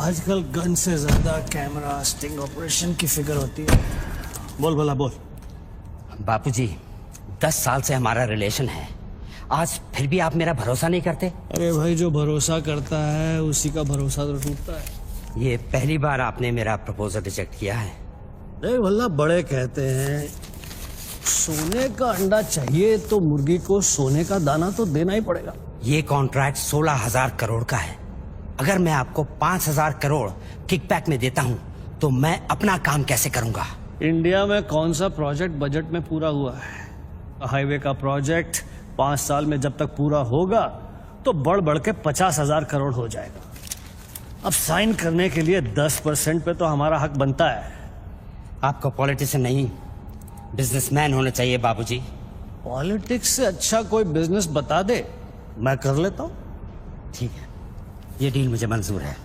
आजकल गन से ज्यादा कैमरा स्टिंग ऑपरेशन की फिक्र होती है। बोल भला बोल। बापूजी 10 साल से हमारा रिलेशन है, आज फिर भी आप मेरा भरोसा नहीं करते? अरे भाई, जो भरोसा करता है उसी का भरोसा तो टूटता है। ये पहली बार आपने मेरा प्रपोजल रिजेक्ट किया है। देख भला, बड़े कहते हैं सोने का अंडा चाहिए तो मुर्गी को सोने का दाना तो देना ही पड़ेगा। ये कॉन्ट्रैक्ट 16,000 करोड़ का है। अगर मैं आपको 5,000 करोड़ किकबैक में देता हूं तो मैं अपना काम कैसे करूंगा? इंडिया में कौन सा प्रोजेक्ट बजट में पूरा हुआ है? हाईवे का प्रोजेक्ट 5 साल में जब तक पूरा होगा तो बढ़ बढ़ के 50,000 करोड़ हो जाएगा। अब साइन करने के लिए 10% पे तो हमारा हक बनता है। आपको पॉलिटिशियन नहीं बिजनेसमैन होना चाहिए बाबूजी। पॉलिटिक्स से अच्छा कोई बिजनेस बता दे, मैं कर लेता हूँ। ठीक है, ये डील मुझे मंजूर है।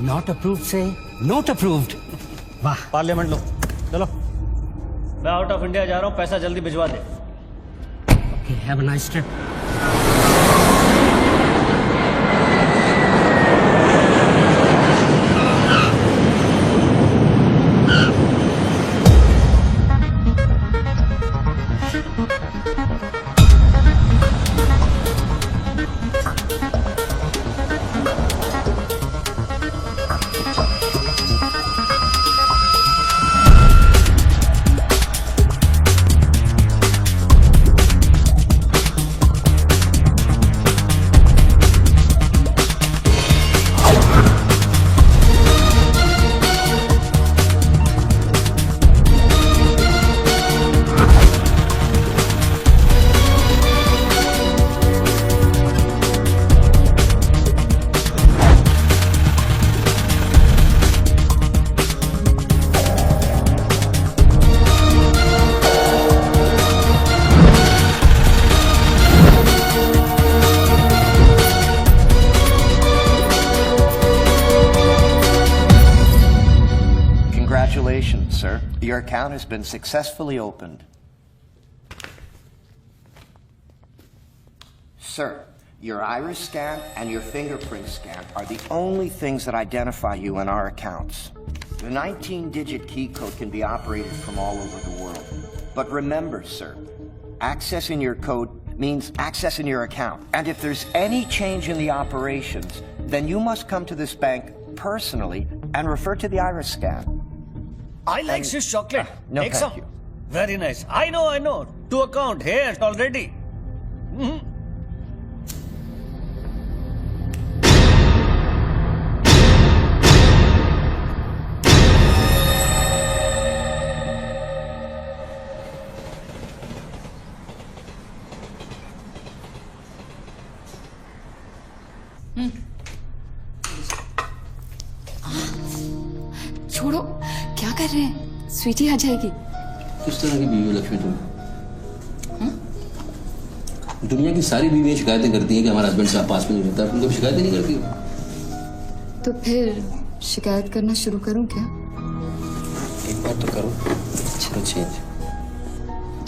नॉट अप्रूव्ड से नॉट अप्रूव्ड। वाह। पार्लियामेंट लो, चलो। मैं आउट ऑफ इंडिया जा रहा हूँ, पैसा जल्दी भिजवा दे। Okay, have a nice trip. Congratulations, sir. Your account has been successfully opened. Sir, your iris scan and your fingerprint scan are the only things that identify you in our accounts. The 19-digit key code can be operated from all over the world. But remember, sir, accessing your code means accessing your account. And if there's any change in the operations, then you must come to this bank personally and refer to the iris scan. I like Swiss chocolate. No, Take thank some. you. Very nice. I know. To account here already. छोड़ो, क्या कर रहे हैं? स्वीटी आ जाएगी। किस तरह की बीवी हो लक्ष्मी तुम? दुनिया की सारी बीवियां शिकायतें करती हैं कि हमारा हस्बैंड साहब पास में नहीं रहता, तुम कभी शिकायतें नहीं करती हो? तो फिर शिकायत करना शुरू करूं क्या? एक बार तो करो, चलो चेंज।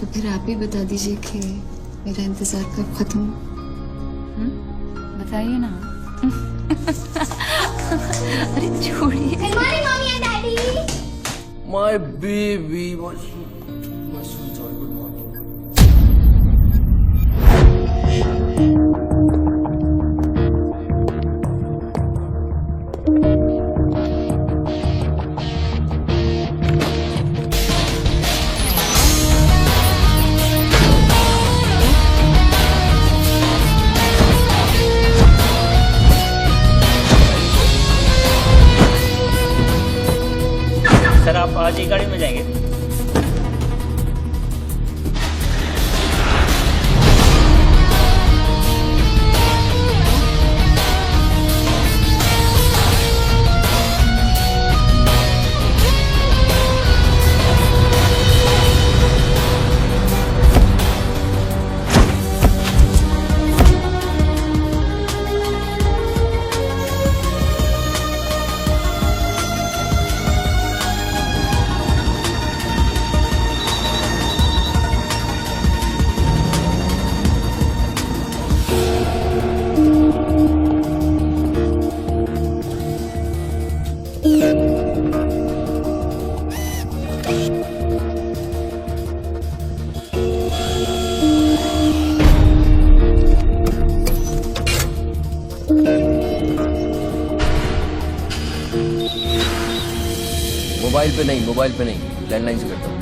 तो फिर आप ही बता दीजिए कि मेरा इंतजार कब खत्म हो? बताइए ना। अरे छोड़िए। हमारी mummy and daddy. My baby, my sweet child, good morning. आज एक गाड़ी में जाएंगे। मोबाइल पे नहीं, लैंडलाइन से करता हूँ।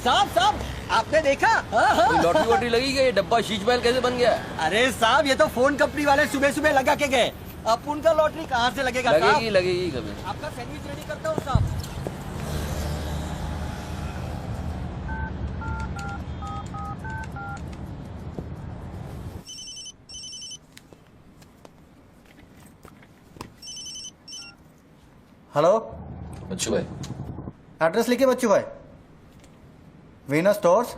साहब आपने देखा? लॉटरी वॉटरी लगी गई, डब्बा शीश महल कैसे बन गया? अरे साहब ये तो फोन कंपनी वाले सुबह सुबह लगा के गए। अब उनका लॉटरी कहाँ से लगेगा? लगेगी कभी। आपका सैंडविच रेडी करता हूँ साहब। हेलो बच्चू भाई, एड्रेस लिखिए बच्चू भाई। Venus stores,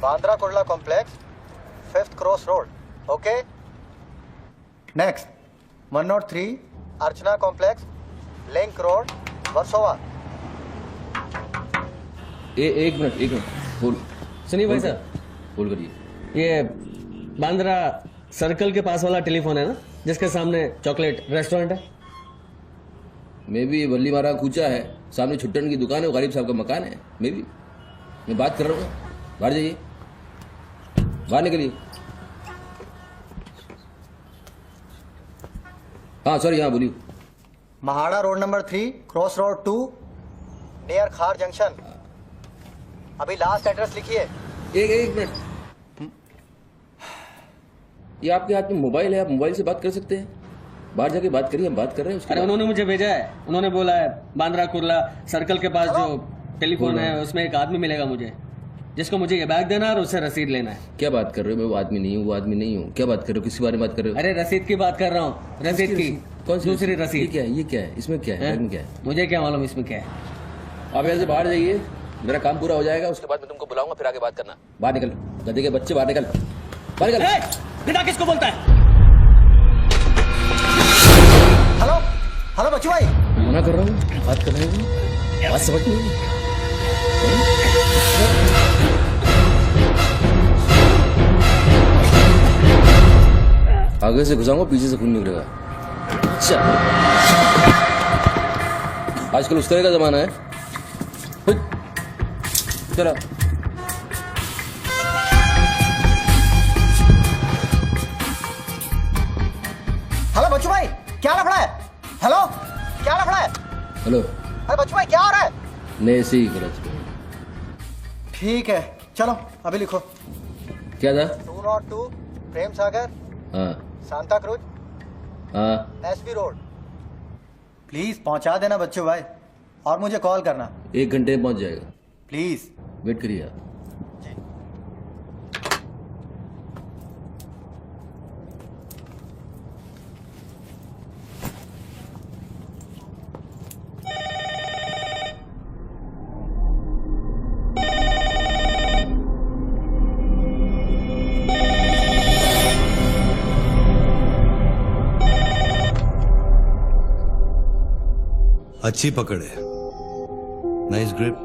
Bandra Kurla complex, 5th cross road. Okay next 103 अर्चना कॉम्प्लेक्स, लिंक रोड, वर्सोवा। एक मिनट बोल। सुनिए भाई साहब, बोल करिए। ये बांद्रा सर्कल के पास वाला टेलीफोन है ना, जिसके सामने चॉकलेट रेस्टोरेंट है? मे भी बल्ली मारा कूचा है, सामने छुट्टन की दुकान है, वो गरीब साहब का मकान है। मे भी मैं बात कर रहा हूँ, बाहर जाइए, बाहर निकलिए। हाँ सॉरी, हाँ बोलिए। MHADA road number 3 cross road 2 near खार जंक्शन। अभी लास्ट एड्रेस लिखिए। एक मिनट, ये आपके हाथ में मोबाइल है, आप मोबाइल से बात कर सकते हैं। बाहर जाके बात करिए, हम बात कर रहे हैं उसके। अरे उन्होंने मुझे भेजा है, उन्होंने बोला है बांद्रा कुर्ला सर्कल के पास जो टेलीफोन है उसमें एक आदमी मिलेगा मुझे, जिसको मुझे ये बैग देना है और उससे रसीद लेना है। क्या बात कर रहे हो? मैं वो आदमी नहीं हूँ, वो आदमी नहीं हूँ। क्या बात कर रहे हो? किसी बारे में बात कर रहे हो? अरे रसीद की बात कर रहा हूँ, रसीद की। कौन सी दूसरी रसीद? ये क्या है? इसमें क्या है? क्या है? मुझे क्या मालूम इसमें क्या है। आप यहाँ से बाहर जाइए, मेरा काम पूरा हो जाएगा, उसके बाद मैं तुमको बुलाऊंगा, फिर आगे बात करना। बाहर निकल, गधे के बच्चे, बाहर निकल, बाहर निकल। बिना किसको बोलता है? हेलो हेलो बच्चू भाई, मना कर रहा हूँ, बात कर रहे हो, बात समझ नहीं। आगे से घुसाऊंगा, पीछे से खून निकलेगा। चल, आजकल उस तरह का जमाना है। चलो हेलो बच्चू भाई, क्या लफड़ा है? हेलो क्या लफड़ा है? हेलो, अरे बच्चू भाई क्या हो रहा है? नहीं सही गलत। ठीक है चलो अभी लिखो। क्या था? 202 प्रेम सागर, हाँ सांता क्रूज, हाँ, एसबी रोड। प्लीज पहुंचा देना बच्चों भाई, और मुझे कॉल करना 1 घंटे में पहुंच जाएगा, प्लीज। वेट करिए आप। अच्छी पकड़ है, नाइस ग्रिप।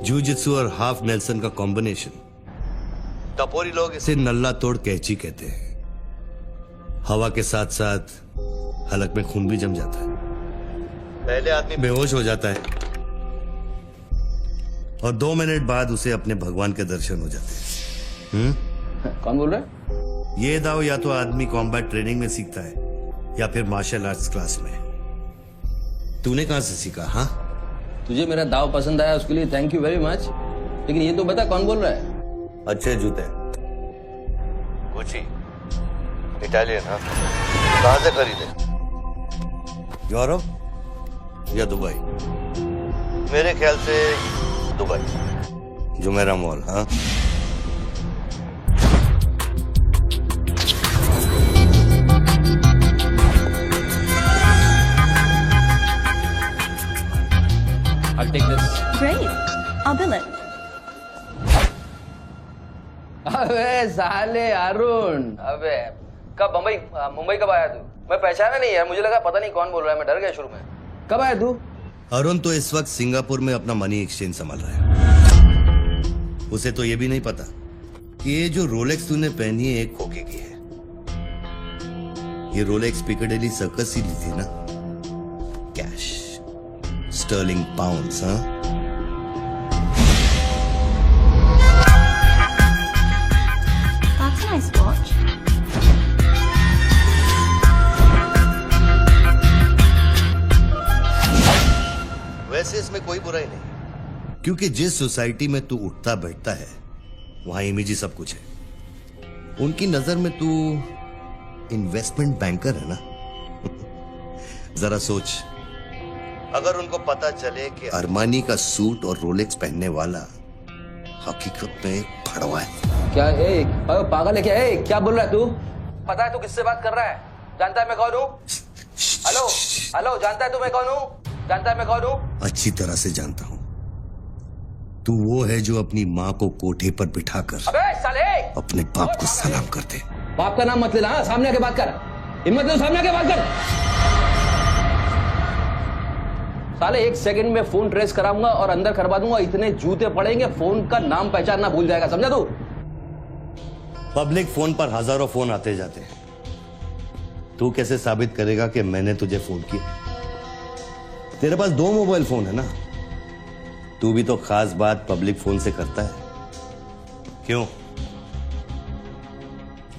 जूजित्सु और हाफ नेल्सन का कॉम्बिनेशन। टपोरी लोग इसे नल्ला तोड़ कैची कहते हैं। हवा के साथ साथ हलक में खून भी जम जाता है। पहले आदमी बेहोश हो जाता है और 2 मिनट बाद उसे अपने भगवान के दर्शन हो जाते हैं। कौन बोल रहा है? ये दाव या तो आदमी कॉम्बैट ट्रेनिंग में सीखता है या फिर मार्शल आर्ट्स क्लास में। तूने कहां से सीखा? हाँ, तुझे मेरा दाव पसंद आया, उसके लिए थैंक यू वेरी मच। लेकिन ये तो बता कौन बोल रहा है? अच्छे जूते, गुची, इटालियन। हाँ, कहां से खरीदे? यूरोप या दुबई? मेरे ख्याल से दुबई, जुमेरा मॉल। हाँ, I'll take this. Great. I'll bill it. अबे साले अरुण, अबे कब मुंबई कब आया तू? मैं पहचाना नहीं यार, मुझे लगा पता नहीं कौन बोल रहा है, मैं डर गया शुरू में। कब आया तू? अरुण तो इस वक्त सिंगापुर में अपना मनी एक्सचेंज संभाल रहा है। उसे तो ये भी नहीं पता कि ये जो रोलेक्स तूने पहनी है एक खोखे की है। ये रोलेक्स पिकाडेली सर्कस ही ली थी ना? Cash, sterling pounds. हाँ, That's a nice watch. वैसे इसमें कोई बुराई नहीं, क्योंकि जिस सोसाइटी में तू उठता बैठता है वहां इमेज ही सब कुछ है। उनकी नजर में तू इन्वेस्टमेंट बैंकर है ना? जरा सोच, अगर उनको पता चले कि अरमानी का सूट और रोलेक्स पहनने वाला हकीकत में एक भड़वा है। क्या पागल है क्या? क्या बोल रहा है तू? पता है तू किससे बात कर रहा है? जानता है मैं कौन हूँ? हेलो हेलो, जानता है तू मैं कौन हूँ? जानता है मैं कौन हूँ? अच्छी तरह से जानता हूं। तू वो है जो अपनी माँ को कोठे पर बिठाकर अबे साले अपने बाप को सलाम कर दे। बाप का नाम मत लेना, हाँ? सामने आके बात कर, हिम्मत ले सामने आके बात कर। साले 1 सेकंड में फोन ट्रेस कराऊंगा और अंदर करवा दूंगा, इतने जूते पड़ेंगे फोन का नाम पहचानना भूल जाएगा, समझा तू? पब्लिक फोन पर हजारों फोन आते जाते हैं। तू कैसे साबित करेगा कि मैंने तुझे फोन किया? तेरे पास 2 मोबाइल फोन है ना? तू भी तो खास बात पब्लिक फोन से करता है, क्यों?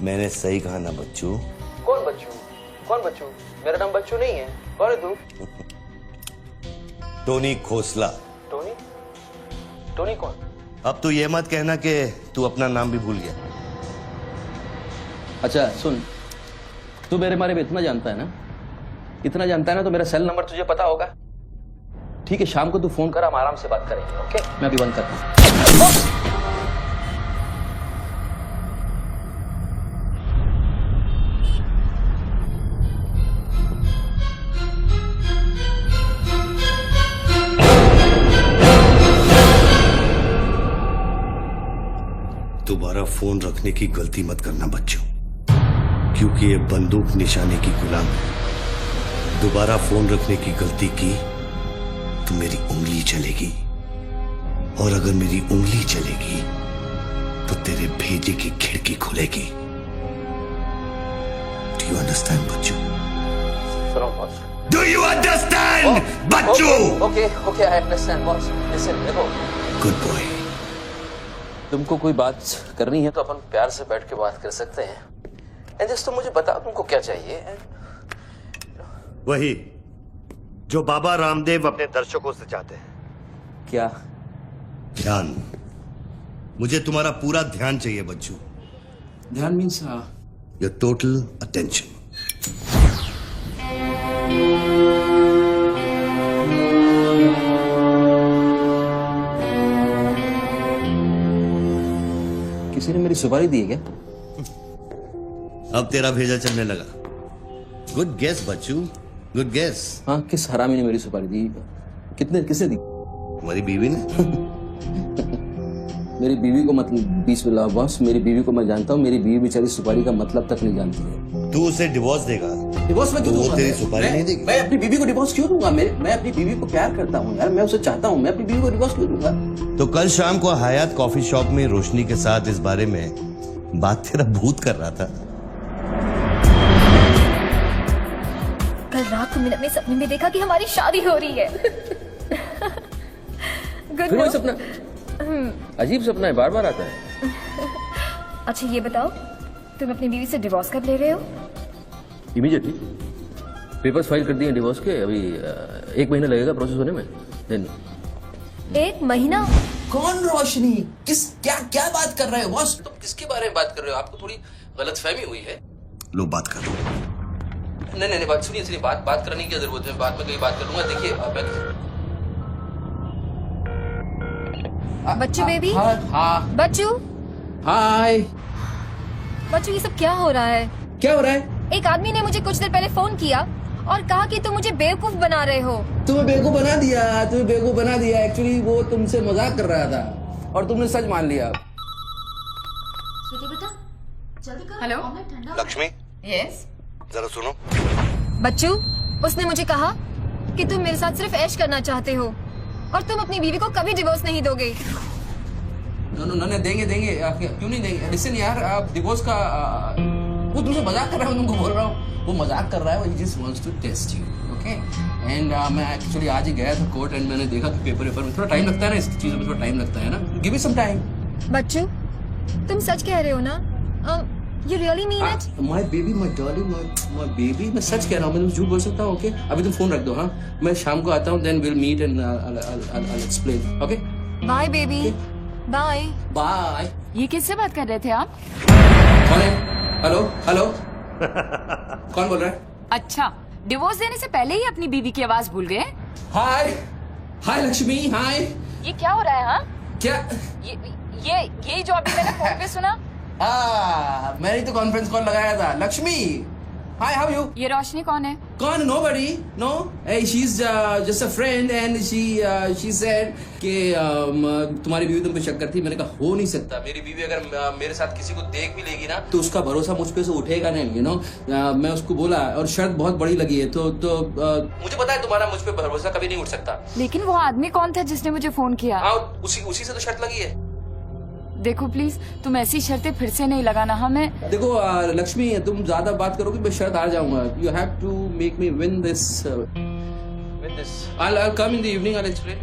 मैंने सही कहा ना बच्चू? कौन बच्चू? कौन बच्चू? मेरा नाम बच्चू नहीं है। कौन है तू? टोनी खोसला। टोनी? टोनी कौन? अब तू ये मत कहना कि तू अपना नाम भी भूल गया। अच्छा सुन, तू मेरे बारे में इतना जानता है ना, इतना जानता है ना, तो मेरा सेल नंबर तुझे पता होगा। ठीक है, शाम को तू फोन कर, हम आराम से बात करेंगे। ओके, मैं अभी बंद करता हूँ। दोबारा फोन रखने की गलती मत करना बच्चों, क्योंकि ये बंदूक निशाने की गुलाम है। दोबारा फोन रखने की गलती की तो मेरी उंगली चलेगी, और अगर मेरी उंगली चलेगी तो तेरे भेजे की खिड़की खुलेगी। Do you understand Bachchu? Do you understand Bachchu? Okay okay, I understand boss. Listen, देखो, गुड बॉय। तुमको कोई बात करनी है तो अपन प्यार से बैठ के बात कर सकते हैं। एंड जस्ट तुम मुझे बताओ तुमको क्या चाहिए। वही जो बाबा रामदेव अपने दर्शकों से चाहते हैं। क्या? ध्यान। मुझे तुम्हारा पूरा ध्यान चाहिए बच्चू। ध्यान मीन्स योर टोटल अटेंशन। सुपारी दी है क्या? अब तेरा भेजा चलने लगा। गुड गेस बच्चू, गुड गेस। हाँ, किस हरामी ने मेरी सुपारी दी? किसने दी? तुम्हारी बीवी ने। मेरी बीवी को मतलब 20 बॉस, मेरी बीवी को मैं जानता हूँ। मेरी बीवी बेचारी सुपारी का मतलब तक नहीं जानती है। तू उसे डिवोर्स देगा? डिवोर्स में क्यों दूंगा? वो तेरी सुपारी नहीं देगी? मैं अपनी बीवी को डिवोर्स क्यों दूंगा? मैं अपनी बीवी को प्यार करता हूँ यार, मैं उसे चाहता हूँ। मैं अपनी बीवी को डिवोर्स क्यों दूंगा? तो कल शाम को हयात कॉफी शॉप में रोशनी के साथ इस बारे में बात तेरा भूत कर रहा था। कल रात को मैंने अपने सपने में देखा कि हमारी शादी हो रही है। फिर वही सपना? अजीब सपना है, बार बार आता है। अच्छा ये बताओ, तुम अपनी बीवी से डिवोर्स कब ले रहे हो? इमीडिएटली। पेपर्स फाइल कर दिए डिवोर्स के, अभी 1 महीना लगेगा प्रोसेस होने में। देन 1 महीना? कौन रोशनी? क्या बात कर रहे हो बॉस? तुम किसके बारे में बात कर रहे हो? आपको थोड़ी गलतफहमी हुई है। लो बात कर। नहीं, बात सुनिए, बात करने की जरूरत है। बाद में कहीं बात कर लूंगा। देखिए बच्चू बेबी। हाँ बच्चू। हाय। बच्चू ये सब क्या हो रहा है? क्या हो रहा है? एक आदमी ने मुझे कुछ देर पहले फोन किया और कहा कि तुम मुझे बेवकूफ बना रहे हो। तुम्हें बेवकूफ बना दिया। एक्चुअली वो तुमसे मजाक कर रहा था और तुमने सच मान लिया। Hello Lakshmi, yes. जरा सुनो। बच्चू, उसने मुझे कहा कि तुम मेरे साथ सिर्फ ऐश करना चाहते हो और तुम अपनी बीवी को कभी डिवोर्स नहीं दोगे। नो, देंगे। क्यों नहीं देंगे? लिसन यार, आप डिवोर्स का वो तुमसे मजाक कर रहा है। तुमको बोल रहा हूँ, वो मजाक कर रहा है। He just wants to test you, okay? And मैं एक्चुअली आज ही गया था कोर्ट एंड मैंने देखा कि पेपर में थोड़ा टाइम लगता है ना, इस चीजों में थोड़ा टाइम लगता है ना। Give me some time. बच्चू, तुम सच कह रहे हो ना? You really mean it? My baby, my darling, my baby, मैं सच कह रहा हूँ। मैं झूठ बोल सकता हूँ? ओके, अभी तुम फोन रख दो। हाँ, मैं शाम को आता हूँ, then we'll meet and I'll explain. Okay? Bye baby. Bye. Bye. ये किससे बात कर रहे थे आप? कौन है? हेलो कौन बोल रहा है? अच्छा, डिवोर्स देने से पहले ही अपनी बीवी की आवाज भूल गए? हाय लक्ष्मी, हाय। ये क्या हो रहा है? हाँ, क्या? ये जो अभी मैंने फोन पे सुना। मैंने तो कॉन्फ्रेंस कॉल लगाया था। Lakshmi, hi, how you? ये रोशनी कौन है? कौन? Nobody, no. She is just a friend and she said कि तुम्हारी बीवी तुम पे शक करती। मैंने कहा हो नहीं सकता। मेरी बीवी अगर मेरे साथ किसी को देख भी लेगी ना तो उसका भरोसा मुझ पे से उठेगा नहीं, यू नो। मैं उसको बोला और शर्त बहुत बड़ी लगी है तो मुझे पता है तुम्हारा मुझ पे भरोसा कभी नहीं उठ सकता। लेकिन वो आदमी कौन था जिसने मुझे फोन किया? उसी से तो शर्त लगी है। देखो प्लीज, तुम ऐसी शर्तें फिर से नहीं लगाना। हमें देखो लक्ष्मी, तुम ज्यादा बात करोगे मैं शर्त हार जाऊंगा। You have to make me win this. I'll come in the evening, I'll explain.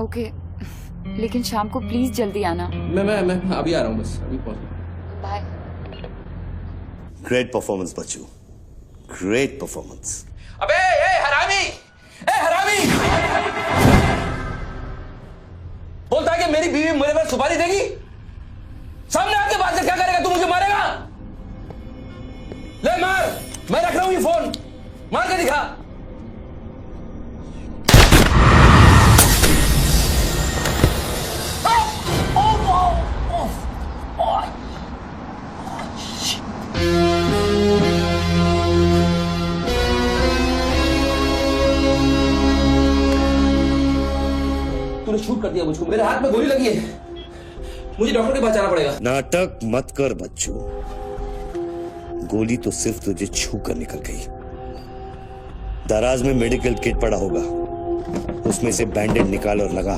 Okay, लेकिन शाम को प्लीज जल्दी आना। मैं अभी आ रहा हूँ, बस अभी पहुंच। बाय। ग्रेट परफॉर्मेंस बच्चू, ग्रेट परफॉर्मेंस। अबे हरामी, बोलता है कि मेरी बीवी मेरे पास सुपारी देगी। सामने आके बात से क्या करेगा? तू मुझे मारेगा? ले मार, मैं रख रहा हूं ये फोन, मार के दिखा। तूने शूट कर दिया मुझको, मेरे हाथ में गोली लगी है, मुझे डॉक्टर के पास जाना पड़ेगा। नाटक मत कर बच्चू, गोली तो सिर्फ तुझे छू कर निकल गई। दराज में मेडिकल किट पड़ा होगा, उसमें से बैंडेड निकाल और लगा।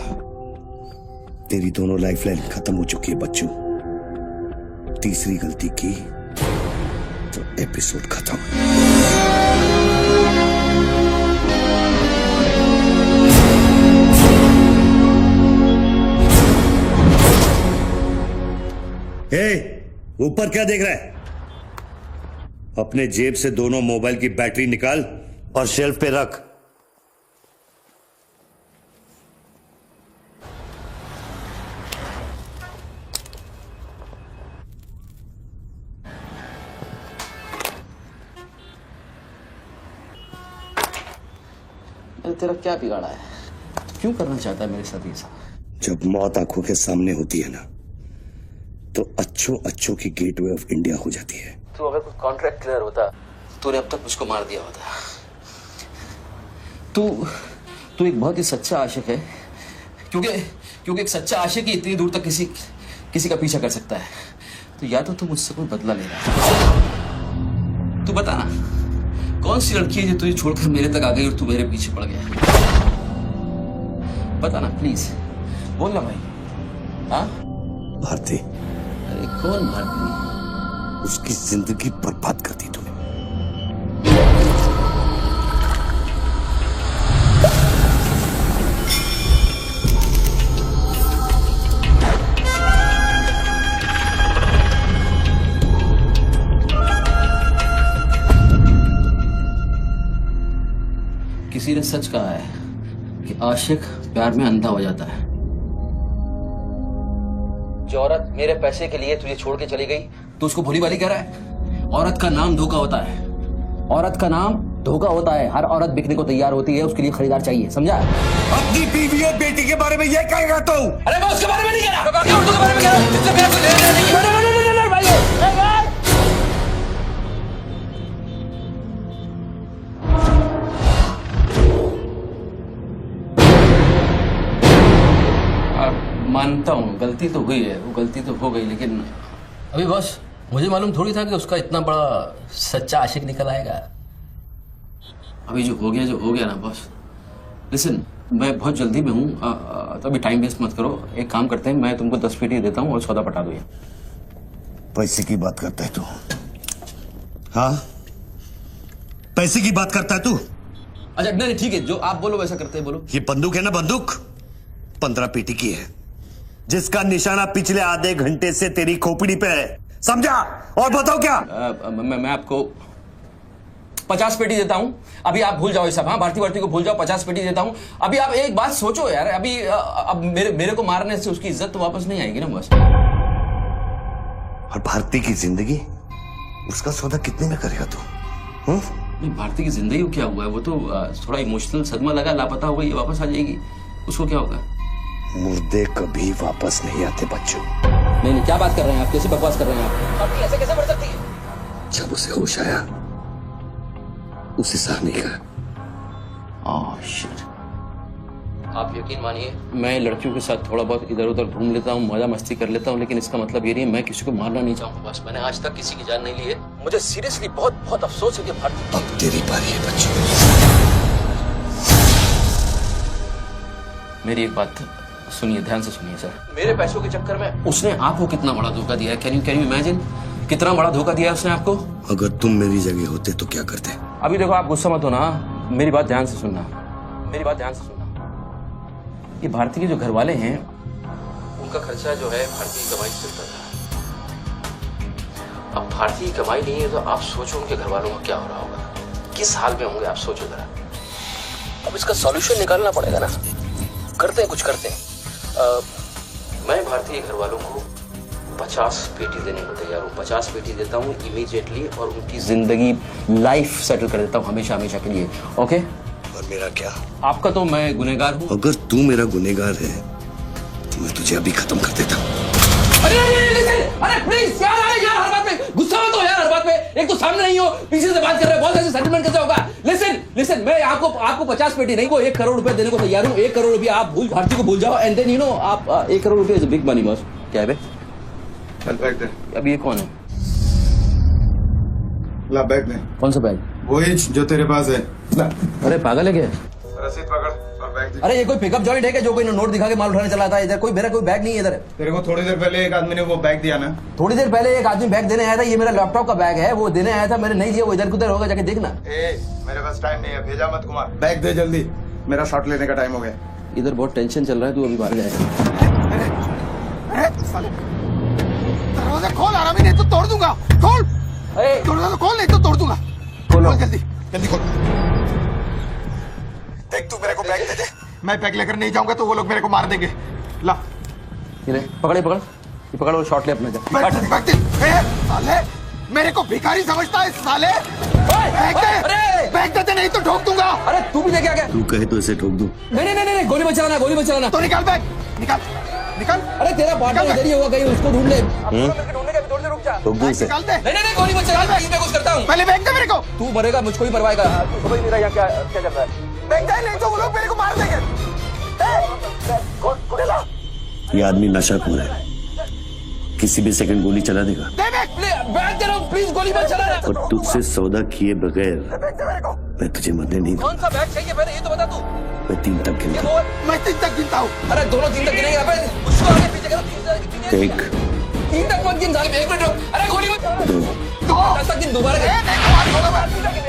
तेरी दोनों लाइफलाइन खत्म हो चुकी है बच्चू। तीसरी गलती की तो एपिसोड खत्म। ऊपर क्या देख रहा है? अपने जेब से दोनों मोबाइल की बैटरी निकाल और शेल्फ पे रख। तेरा क्या बिगाड़ा है? क्यों करना चाहता है मेरे साथ ये सब? जब मौत आंखों के सामने होती है ना, तो अच्छों की गेटवे ऑफ इंडिया हो जाती है। तो अगर कुछ कॉन्ट्रैक्ट क्लियर होता तूने अब तक मुझको मार दिया होता। तू एक बहुत ही सच्चा आशिक है, क्योंकि एक सच्चा आशिक ही इतनी दूर तक किसी का पीछा कर सकता है। तो या तो तू मुझसे कोई बदला ले रहा है। तू बता ना, कौन सी लड़की है जो तुझे छोड़कर मेरे तक आ गई और तू मेरे पीछे पड़ गया? बता ना प्लीज, बोल ना भाई। हाँ भारती। अरे कौन भारती? उसकी जिंदगी बर्बाद कर दी तूने। किसी ने सच कहा है कि आशिक प्यार में अंधा हो जाता है। जो औरत मेरे पैसे के लिए तुझे छोड़ के चली गई तो उसको भोली भाली कह रहा है? औरत का नाम धोखा होता है। औरत का नाम धोखा होता है। हर औरत बिकने को तैयार होती है, उसके लिए खरीदार चाहिए, समझा? अपनी बीवी और बेटी के बारे में ये कहेगा तू? अरे मैं उसके बारे में नहीं कह रहा, मैं औरतों के बारे में कह रहा हूं। इससे प्यार को लेना नहीं है। मानता हूँ गलती तो हुई है, वो गलती तो हो गई, लेकिन अभी बॉस मुझे मालूम थोड़ी था कि उसका इतना बड़ा सच्चा आशिक निकल आएगा। अभी जो हो गया ना बॉस। लिसन, मैं बहुत जल्दी में हूँ, तो अभी टाइम वेस्ट मत करो। एक काम करते हैं, मैं तुमको 10 पेटी देता हूँ और सौदा पटा दो। ये पैसे की बात करता है तू? हाँ, पैसे की बात करता है तू? अच्छा नहीं ठीक है, जो आप बोलो वैसा करते हैं, बोलो। ये बंदूक है ना, बंदूक 15 पेटी की है, जिसका निशाना पिछले आधे घंटे से तेरी खोपड़ी पे है, समझा? और बताओ क्या? मैं आपको 50 पेटी देता हूं। अभी आप भूल जाओ ये सब। हाँ, भारती को भूल जाओ, 50 पेटी देता हूं। अभी आप एक बात सोचो यार, अभी अब मेरे को मारने से उसकी इज्जत तो वापस नहीं आएगी ना बस। और भारती की जिंदगी, उसका सौदा कितने में करेगा तू? नहीं, भारती की जिंदगी को क्या हुआ है? वो तो थोड़ा इमोशनल सदमा लगा, लापता हो गई, वापस आ जाएगी। उसको क्या होगा? मुर्दे कभी वापस नहीं आते बच्चों। नहीं, क्या बात कर रहे हैं आप? कैसे बकवास कर रहे हैं आप? ऐसे कैसे बढ़ सकती है? जब उसे होश आया, उसे सह नहीं कहा। आप यकीन मानिए, मैं लड़कियों के साथ थोड़ा बहुत इधर उधर घूम लेता हूँ, मजा मस्ती कर लेता हूँ, लेकिन इसका मतलब ये नहीं मैं किसी को मारना नहीं चाहूंगा। बस मैंने आज तक किसी की जान नहीं ली है। मुझे सीरियसली बहुत अफसोस है कि भारती। अब तेरी बारी है बच्चों। मेरी एक बात सुनिए, ध्यान से सुनिए सर। मेरे पैसों के चक्कर में उसने आपको कितना बड़ा धोखा दिया है? कैन यू इमेजिन कितना बड़ा धोखा दिया है उसने आपको? अगर तुम मेरी जगह होते तो क्या करते? अभी देखो, आप गुस्सा मत होना, मेरी बात ध्यान से सुनना, मेरी बात ध्यान से सुनना। ये भारती के जो घर वाले हैं, उनका खर्चा जो है भारती की कमाई से चलता था। अब भारती की कमाई नहीं है तो आप सोचो उनके घर वालों का क्या हो रहा होगा, किस हाल में होंगे, आप सोचो जरा। अब इसका सॉल्यूशन निकालना पड़ेगा ना। करते हैं, कुछ करते हैं। मैं भारतीय घर वालों को 50 पेटी देने को तैयार हूँ। 50 पेटी देता हूँ इमीडिएटली, और उनकी जिंदगी लाइफ सेटल कर देता हूँ हमेशा के लिए। ओके? और मेरा क्या? आपका तो मैं गुनहगार हूँ। अगर तू मेरा गुनहगार है तो मैं तुझे अभी खत्म कर देता हूँ। अरे प्लीज यार, हर बात में गुस्सा मत हो यार, हर बात में। एक तो सामने नहीं हो, पीछे से बात कर रहे हो, बहुत ऐसे सेटलमेंट कैसे होगा? लिसन, मैं आपको 50 पेटी नहीं, को 1 करोड़ रुपए देने को तैयार हूँ। 1 करोड़ रुपए आप भारती को भूल जाओ, एंड देन आप 1 करोड़ रुपए इज बिग मनी बॉस। क्या है बे? बैग दे। अब ये कौन है? ला बैग दे। कौन सा बैग? वही जो तेरे पास है। ला। अरे पागल है क्या? रसीद पकड़ और बैग दे। अरे ये कोई पिकअप जॉइंट है क्या जो कोई नोट दिखा के माल उठाने चला था? इधर मेरा कोई बैग नहीं है इधर। तेरे को थोड़ी देर पहले एक आदमी ने वो बैग दिया ना? थोड़ी देर पहले एक आदमी बैग देने आया था। ये मेरा लैपटॉप का बैग है, वो देने आया था, मैंने नहीं लिया। वो इधर उधर होगा, जाके देखना। मेरे पास टाइम नहीं है, भेजा मत कुमार। बैग दे जल्दी, मेरा शॉट लेने का टाइम हो गया। इधर बहुत टेंशन चल रहा है, तू अभी बाहर जाएगा। दरवाजा खोल, आराम ही नहीं तो तोड़ दूंगा। खोल दरवाजा, खोल नहीं तो तोड़ दूंगा। खोल जल्दी खोल। देख, तू मेरे को बैग दे दे। मैं बैग लेकर नहीं जाऊंगा तो वो लोग मेरे को मार देंगे। ला, ये पकड़ और शॉट ले अपना। साले मेरे को भिखारी समझता है साले। बैग दे नहीं तो ठोक दूंगा। अरे तू भी लेके आ गया? तू कहे तो इसे ठोक दूं। नहीं, गोली मत चलाना। तो निकाल बैग, निकाल। निकल। अरे तेरा पार्टनर इधर ही होगा, कहीं उसको ढूंढ ले। ढूंढने का भी थोड़ी देर रुक जा। रुक दूर से। निकाल दे। नहीं गोली मत चला, मैं कुछ करता हूँ। पहले फेंक दे मेरे को। तू मरेगा, मुझको ही मरवाएगा। तू समझ नहीं रहा यहाँ क्या चल रहा है। फेंक दे, नहीं तो वो लोग मेरे को मार देंगे। ये आदमी नशाखोर है, किसी भी सेकंड गोली चला देगा। बैठ दे रहा हूँ, प्लीज गोली मत चला। और तुझसे सौदा किए बगैर मैं तुझे मरने नहीं दूंगा। कौन सा बैग चाहिए पहले ये तो बता तू। मैं 3 तक गिनता हूँ। मैं 3 तक गिनता हूँ। अरे दोनों 3 तक गिनेंगे। अबे उसको आगे पीछे करो। 1 3 तक मत गिन साले, 1 मिनट रुक। अरे गोली मत। 2 10 तक गिन दोबारा गिन। और 3। नहीं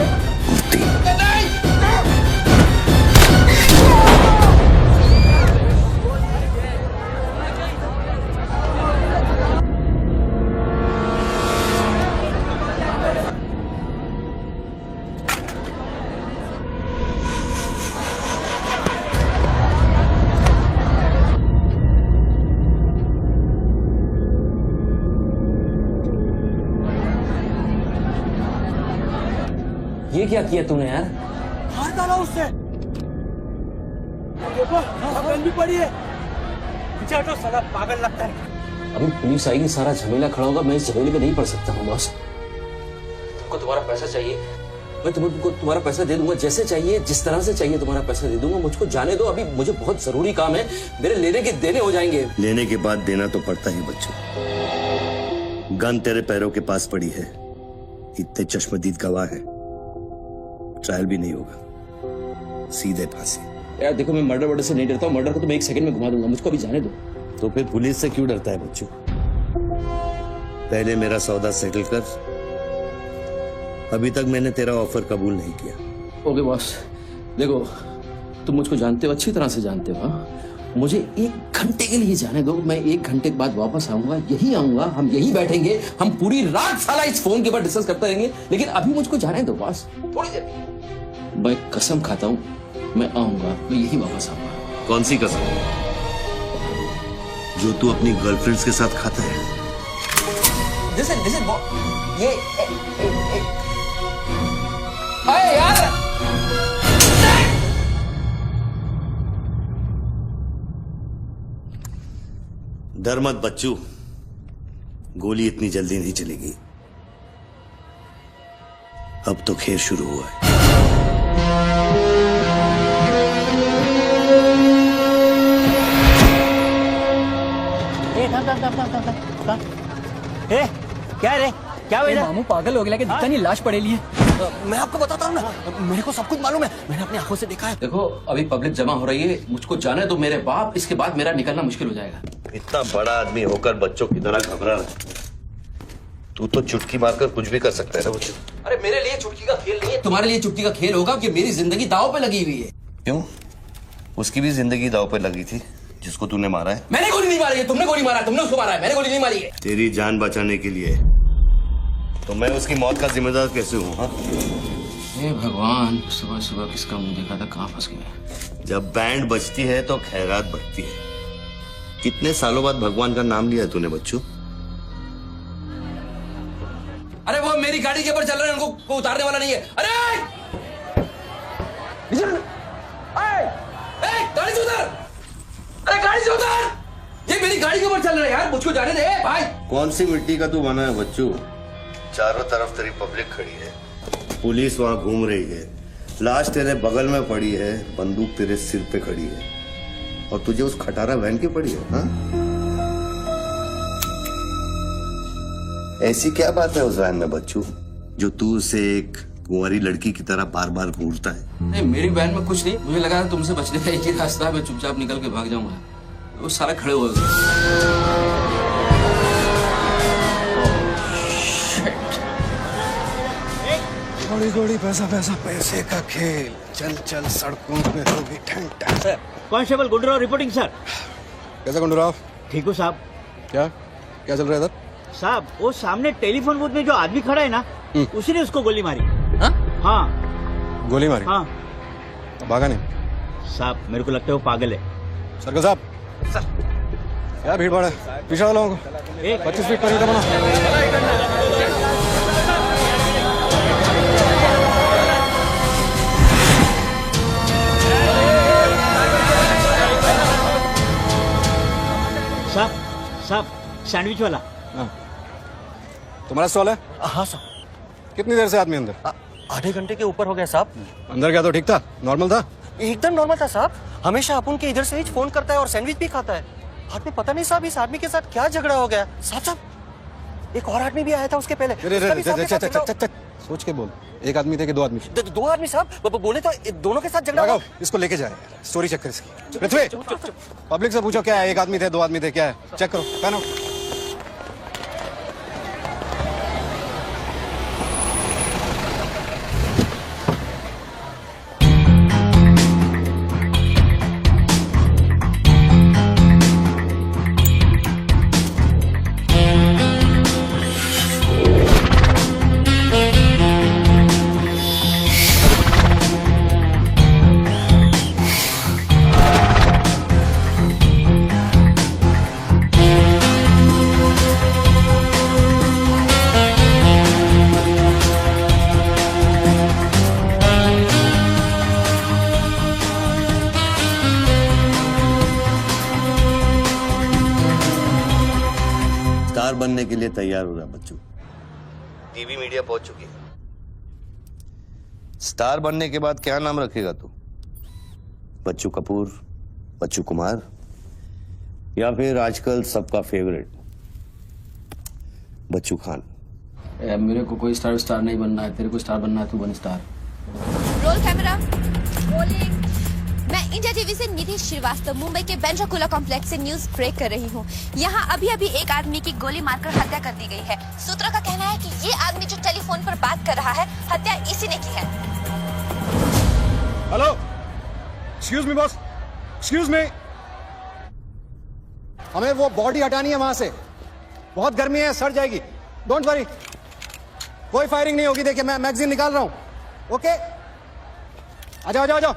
ये क्या किया तूने यार? मार डाला उससे। देखो गन भी पड़ी है। पीछे हटो, साला पागल लगता है। अभी पुलिस आएगी, सारा झमेला खड़ा होगा। मैं इस झमेले में नहीं पड़ सकता हूँ बॉस। तुमको तुम्हारा पैसा चाहिए, मैं तुमको तुम्हारा पैसा दे दूंगा। जैसे चाहिए, जिस तरह से चाहिए तुम्हारा पैसा दे दूंगा। मुझको जाने दो, अभी मुझे बहुत जरूरी काम है। मेरे लेने के देने हो जाएंगे। लेने के बाद देना तो पड़ता ही बच्चों। गन तेरे पैरों के पास पड़ी है, इतने चश्मदीद गवाह है। ट्रायल भी नहीं होगा, सीधे फांसी। यार देखो, मैं मर्डर से नहीं डरता हूँ। मर्डर को तो मैं 1 सेकंड में घुमा दूंगा। मुझको अभी जाने दो। तो फिर पुलिस से क्यों डरता है बच्चों? पहले मेरा सौदा सेटल कर। अभी तक मैंने तेरा ऑफर कबूल नहीं किया। ओके बॉस, देखो तुम मुझको जानते हो, अच्छी तरह से जानते हो। हाँ? मुझे 1 घंटे के लिए जाने दो। मैं 1 घंटे के बाद वापस आऊंगा, यही आऊंगा। हम यही बैठेंगे, हम पूरी रात साला इस फोन के ऊपर डिस्कस करते रहेंगे। लेकिन अभी मुझको जाने दो बॉस, थोड़ी देर। मैं कसम खाता हूँ, मैं आऊंगा, मैं यही वापस आऊंगा। कौन सी कसम? जो तू अपनी गर्लफ्रेंड्स के साथ खाता है। Listen, ये अरे यार, डर मत बच्चू, गोली इतनी जल्दी नहीं चलेगी। अब तो खेल शुरू हुआ है। ए, क्या रे? क्या हुआ? मामू पागल हो गया कि दिखता नहीं, लाश पड़ेली है। मैं आपको बताता हूँ ना, मेरे को सब कुछ मालूम है। मैंने अपनी आंखों से देखा है। देखो अभी पब्लिक जमा हो रही है, मुझको जाने दो मेरे बाप। इसके बाद मेरा निकलना मुश्किल हो जाएगा। इतना बड़ा आदमी होकर बच्चों की तरह घबरा रहा है। तू तो चुटकी मारकर कुछ भी कर सकता है ना बच्चों। अरे मेरे लिए चुटकी का खेल नहीं है, तुम्हारे लिए चुटकी का खेल होगा कि मेरी जिंदगी दांव पे लगी हुई है। क्यों? उसकी भी जिंदगी दांव पे लगी थी, जिसको तूने मारा है। मैंने गोली नहीं मारी है, तुमने गोली मारा है। तुमने उसको मारा है, मैंने गोली नहीं मारी है। तेरी जान बचाने के लिए तो मैं उसकी मौत का जिम्मेदार कैसे हूँ? हाँ? हे भगवान, सुबह सुबह किसका मुंह देखा था, कहाँ फंस गया। जब बैंड बजती है तो खैरात बढ़ती है। कितने सालों बाद भगवान का नाम लिया तूने बच्चों? अरे वो मेरी गाड़ी के ऊपर चल रहे हैं, उनको उतारने वाला नहीं है। अरे गाड़ी से उतार! अरे गाड़ी से उतार! ये मेरी गाड़ी के ऊपर चल रहा है यार, मुझको जाने दे भाई। कौन सी मिट्टी का तू बना है बच्चों? चारों तरफ तेरी पब्लिक खड़ी है, पुलिस वहां घूम रही है, लाश तेरे बगल में पड़ी है, बंदूक तेरे सिर पे खड़ी है, और तुझे उस खटारा वैन की पड़ी है। हाँ? ऐसी क्या बात है उस वैन में बच्चू जो तू उसे एक कुंवारी लड़की की तरह बार बार घूरता है? नहीं, मेरी वैन में कुछ नहीं। मुझे लगा था तुमसे बचने का एक ही रास्ता है, मैं चुपचाप निकल के भाग जाऊंगा। वो सारे खड़े हुए थोड़ी थोड़ी पैसा पैसा, पैसे का खेल। चल चल सड़कों पे होगी ठंडा। Sir, constable Gundurao reporting sir. कैसा गुंडूराव? ठीक हो साहब। क्या क्या चल रहा है इधर? साहब वो सामने टेलीफोन बूथ में जो आदमी खड़ा है ना, उसी ने उसको गोली मारी। हाँ गोली मारी? हाँ भागा नहीं? साहब मेरे को लगता है वो पागल है। सर्कल साहब, सर क्या भीड़ भाड़ है? पीछे वालों को 25 फीट पर ईंटा बना। साहब सैंडविच वाला। तुम्हारा स्टॉल है? हाँ सर। कितनी देर से आदमी अंदर? आधे घंटे के ऊपर हो गया साहब। अंदर गया तो ठीक था, नॉर्मल था? एकदम नॉर्मल था साहब। हमेशा अपन के इधर से ही फोन करता है और सैंडविच भी खाता है। बाद में पता नहीं साहब इस आदमी के साथ क्या झगड़ा हो गया। साहब एक और आदमी भी आया था उसके पहले। सोच के बोल, एक आदमी थे कि दो आदमी? दो आदमी साहब। बोले तो दोनों के साथ झगड़ा हुआ। इसको लेके जाए, स्टोरी चेक कर इसकी। पृथ्वी, पब्लिक से पूछो क्या है, एक आदमी थे दो आदमी थे, क्या है चेक करो। पहनो। स्टार बनने के लिए तैयार हो रहा बच्चू। टीवी मीडिया पहुंच चुकी है। स्टार बनने के बाद क्या नाम रखेगा तू? बच्चू कपूर, बच्चू कुमार, या फिर आजकल सबका फेवरेट बच्चू खान? मेरे को कोई स्टार नहीं बनना है, तेरे को स्टार बनना है, तू बन स्टार। Roll camera, rolling. मैं इंडिया टीवी से निधि श्रीवास्तव मुंबई के बैंड्रा कुर्ला कॉम्प्लेक्स से न्यूज ब्रेक कर रही हूँ। यहाँ अभी एक आदमी की गोली मारकर हत्या कर दी गई है। सूत्रों का कहना है कि ये आदमी जो टेलीफोन पर बात कर रहा है, हत्या इसी ने की है। Hello, excuse me boss, excuse me. हमें वो बॉडी हटानी है वहां से, बहुत गर्मी है, सड़ जाएगी। डोंट वरी, कोई फायरिंग नहीं होगी। देखिए मैं मैगजीन निकाल रहा हूं। ओके, आ जाओ आ जाओ आ जाओ।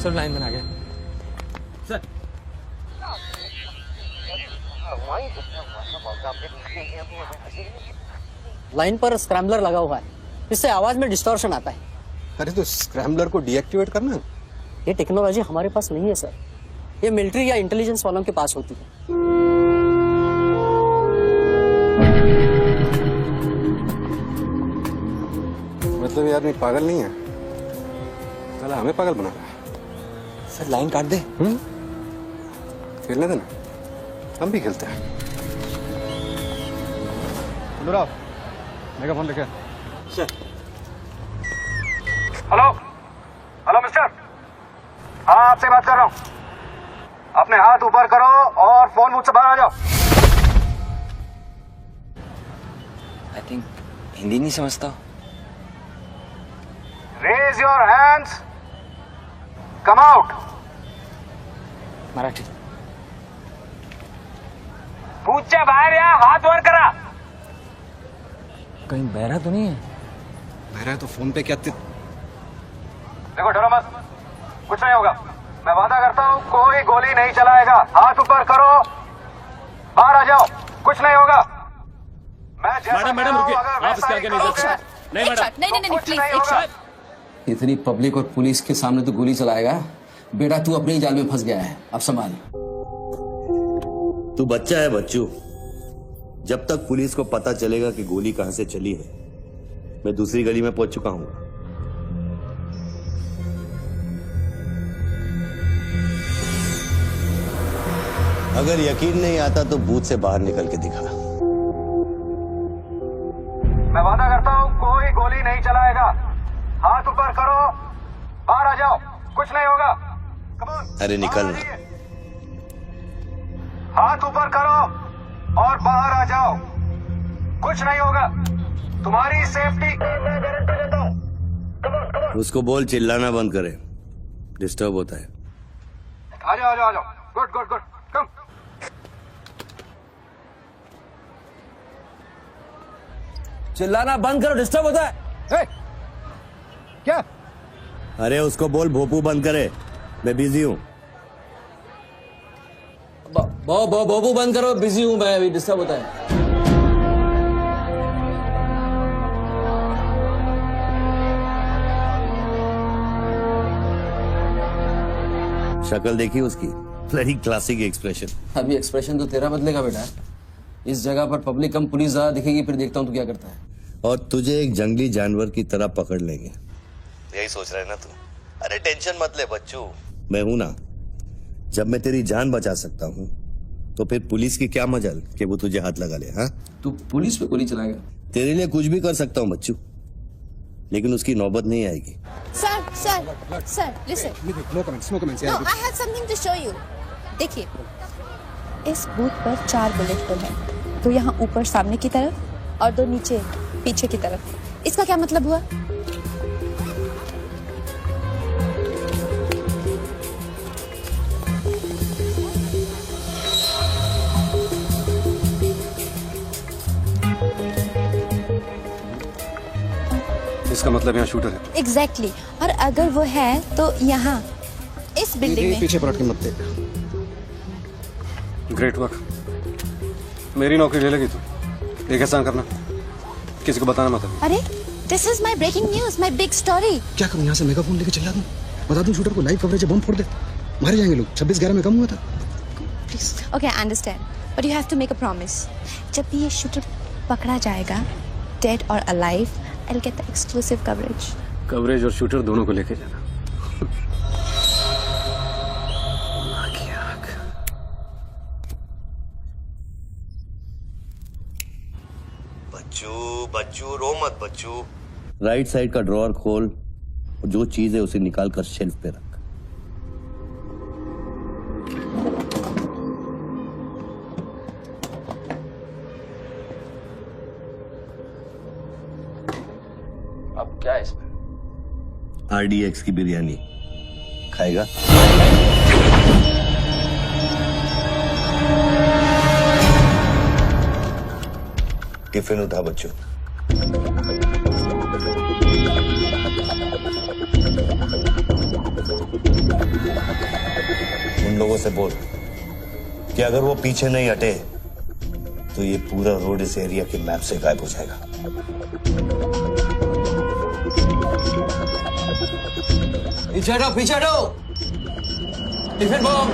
लाइन में आ गया सर। लाइन पर स्क्रैम्बलर लगा हुआ है, इससे आवाज में डिस्टॉर्शन आता है। अरे तो स्क्रैम्बलर को डीएक्टिवेट करना। ये टेक्नोलॉजी हमारे पास नहीं है सर, ये मिलिट्री या इंटेलिजेंस वालों के पास होती है। मतलब ये आदमी पागल नहीं है, साला हमें पागल बना रहा है। सर लाइन काट दे। खेलने देना, हम भी खेलते हैं। अनुराग, मेगाफोन लेके। सर। हेलो हेलो मिस्टर, हाँ आपसे बात कर रहा हूँ। अपने हाथ ऊपर करो और फोन मुझसे बाहर आ जाओ। आई थिंक हिंदी नहीं समझता। Raise your hands, come out. Marathi. पूछे बाहर या हाथ ऊपर करा। कहीं बहरा तो नहीं है? बहरा है तो फोन पे क्या देखो, डरो मत, कुछ नहीं होगा। मैं वादा करता हूँ कोई गोली नहीं चलाएगा। हाथ ऊपर करो, बाहर आ जाओ, कुछ नहीं होगा। मैडम रुकिए, आप इसके आगे नहीं जा सकते। नहीं प्लीज एक शॉट। इतनी पब्लिक और पुलिस के सामने तो गोली चलाएगा? बेटा तू अपने ही जाल में फंस गया है, अब संभाल। तू बच्चा है बच्चू। जब तक पुलिस को पता चलेगा कि गोली कहां से चली है, मैं दूसरी गली में पहुंच चुका हूं। अगर यकीन नहीं आता तो बूथ से बाहर निकल के दिखा। मैं वादा करता हूँ कोई गोली नहीं चलाएगा। हाथ ऊपर करो, बाहर आ जाओ, कुछ नहीं होगा। अरे निकल ना। हाथ ऊपर करो और बाहर आ जाओ। कुछ नहीं होगा, तुम्हारी सेफ्टी गारंटी देता हूँ। उसको बोल चिल्लाना बंद करे, डिस्टर्ब होता है। आ जाओ आ जाओ आ जाओ। गुड गुड गुड, कम। चिल्लाना बंद करो, डिस्टर्ब होता है। क्या? अरे उसको बोल भोपू बंद करे, मैं बिजी हूँ। बोबू बंद करो, बिजी हूं मैं, अभी डिस्टर्ब होता है। शक्ल देखी उसकी, वेरी क्लासिक एक्सप्रेशन। अभी एक्सप्रेशन तो तेरा बदलेगा बेटा। इस जगह पर पब्लिक कम, पुलिस ज्यादा दिखेगी, फिर देखता हूँ तू क्या करता है। और तुझे एक जंगली जानवर की तरह पकड़ लेंगे, यही सोच रहा है ना तू? अरे टेंशन मत ले बच्चू, मैं हूं ना। जब मैं तेरी जान बचा सकता हूँ तो फिर पुलिस की क्या मजाल कि वो तुझे हाथ लगा ले। हाँ, तू पुलिस पे गोली चलाएगा? तेरे लिए कुछ भी कर सकता हूँ बच्चू, लेकिन उसकी नौबत नहीं आएगी। Sir, listen. No comments No, I have something to show you. देखिए, इस बूथ पर 4 बुलेट होल हैं। 2 यहाँ ऊपर सामने की तरफ और 2 नीचे पीछे की तरफ। इसका क्या मतलब हुआ? इसका मतलब यहाँ शूटर है। Exactly. और अगर वो है तो यहाँ इस बिल्डिंग में। पीछे पलट के मत देख। ग्रेट वर्क, मेरी नौकरी ले लगी तू। एक एहसान करना, किसी को बताना मत। अरे, this is my breaking news, my big story. क्या करूं, यहाँ से मेगाफोन लेके चिल्ला दूं, बता दूं शूटर को लाइव कवरेज है, बम फोड़ दे, मारे जाएंगे लोग। 26/11 में कम हुआ था। Please. Okay, I understand. But you have to make a promise. जब भी ये शूटर पकड़ा जाएगा, dead or alive, I'll get the exclusive coverage. Coverage और शूटर दोनों को लेके जाना। बच्चू रो मत बच्चू। राइट साइड का ड्रॉअर खोल और जो चीज है उसे निकाल कर शेल्फ पे रख। अब क्या है इसमें? RDX की बिरयानी खाएगा? टिफिन उठा बच्चों। उन लोगों से बोल कि अगर वो पीछे नहीं हटे तो ये पूरा रोड इस एरिया के मैप से गायब हो जाएगा। पीछे हटो। Tiffin bomb.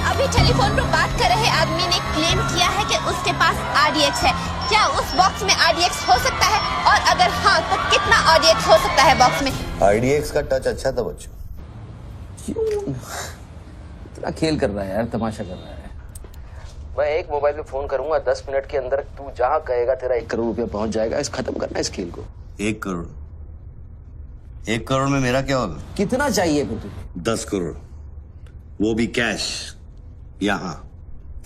अभी टेलीफोन पर बात कर रहे आदमी ने क्लेम किया है कि उसके पास RDX है। क्या उस बॉक्स में RDX हो सकता है? और अगर हाँ, तो कितना RDX हो सकता है बॉक्स में? RDX का टच अच्छा था बच्चों। इतना खेल कर रहा है यार, तमाशा कर रहा है। मैं एक मोबाइल पे फोन करूंगा, 10 मिनट के अंदर तू जहां कहेगा तेरा 1 करोड़ रुपया पहुंच जाएगा। इस खत्म करना इस खेल को। 1 करोड़? 1 करोड़ में मेरा क्या होगा? कितना चाहिए फिर तुझे? 10 करोड़, वो भी कैश, यहाँ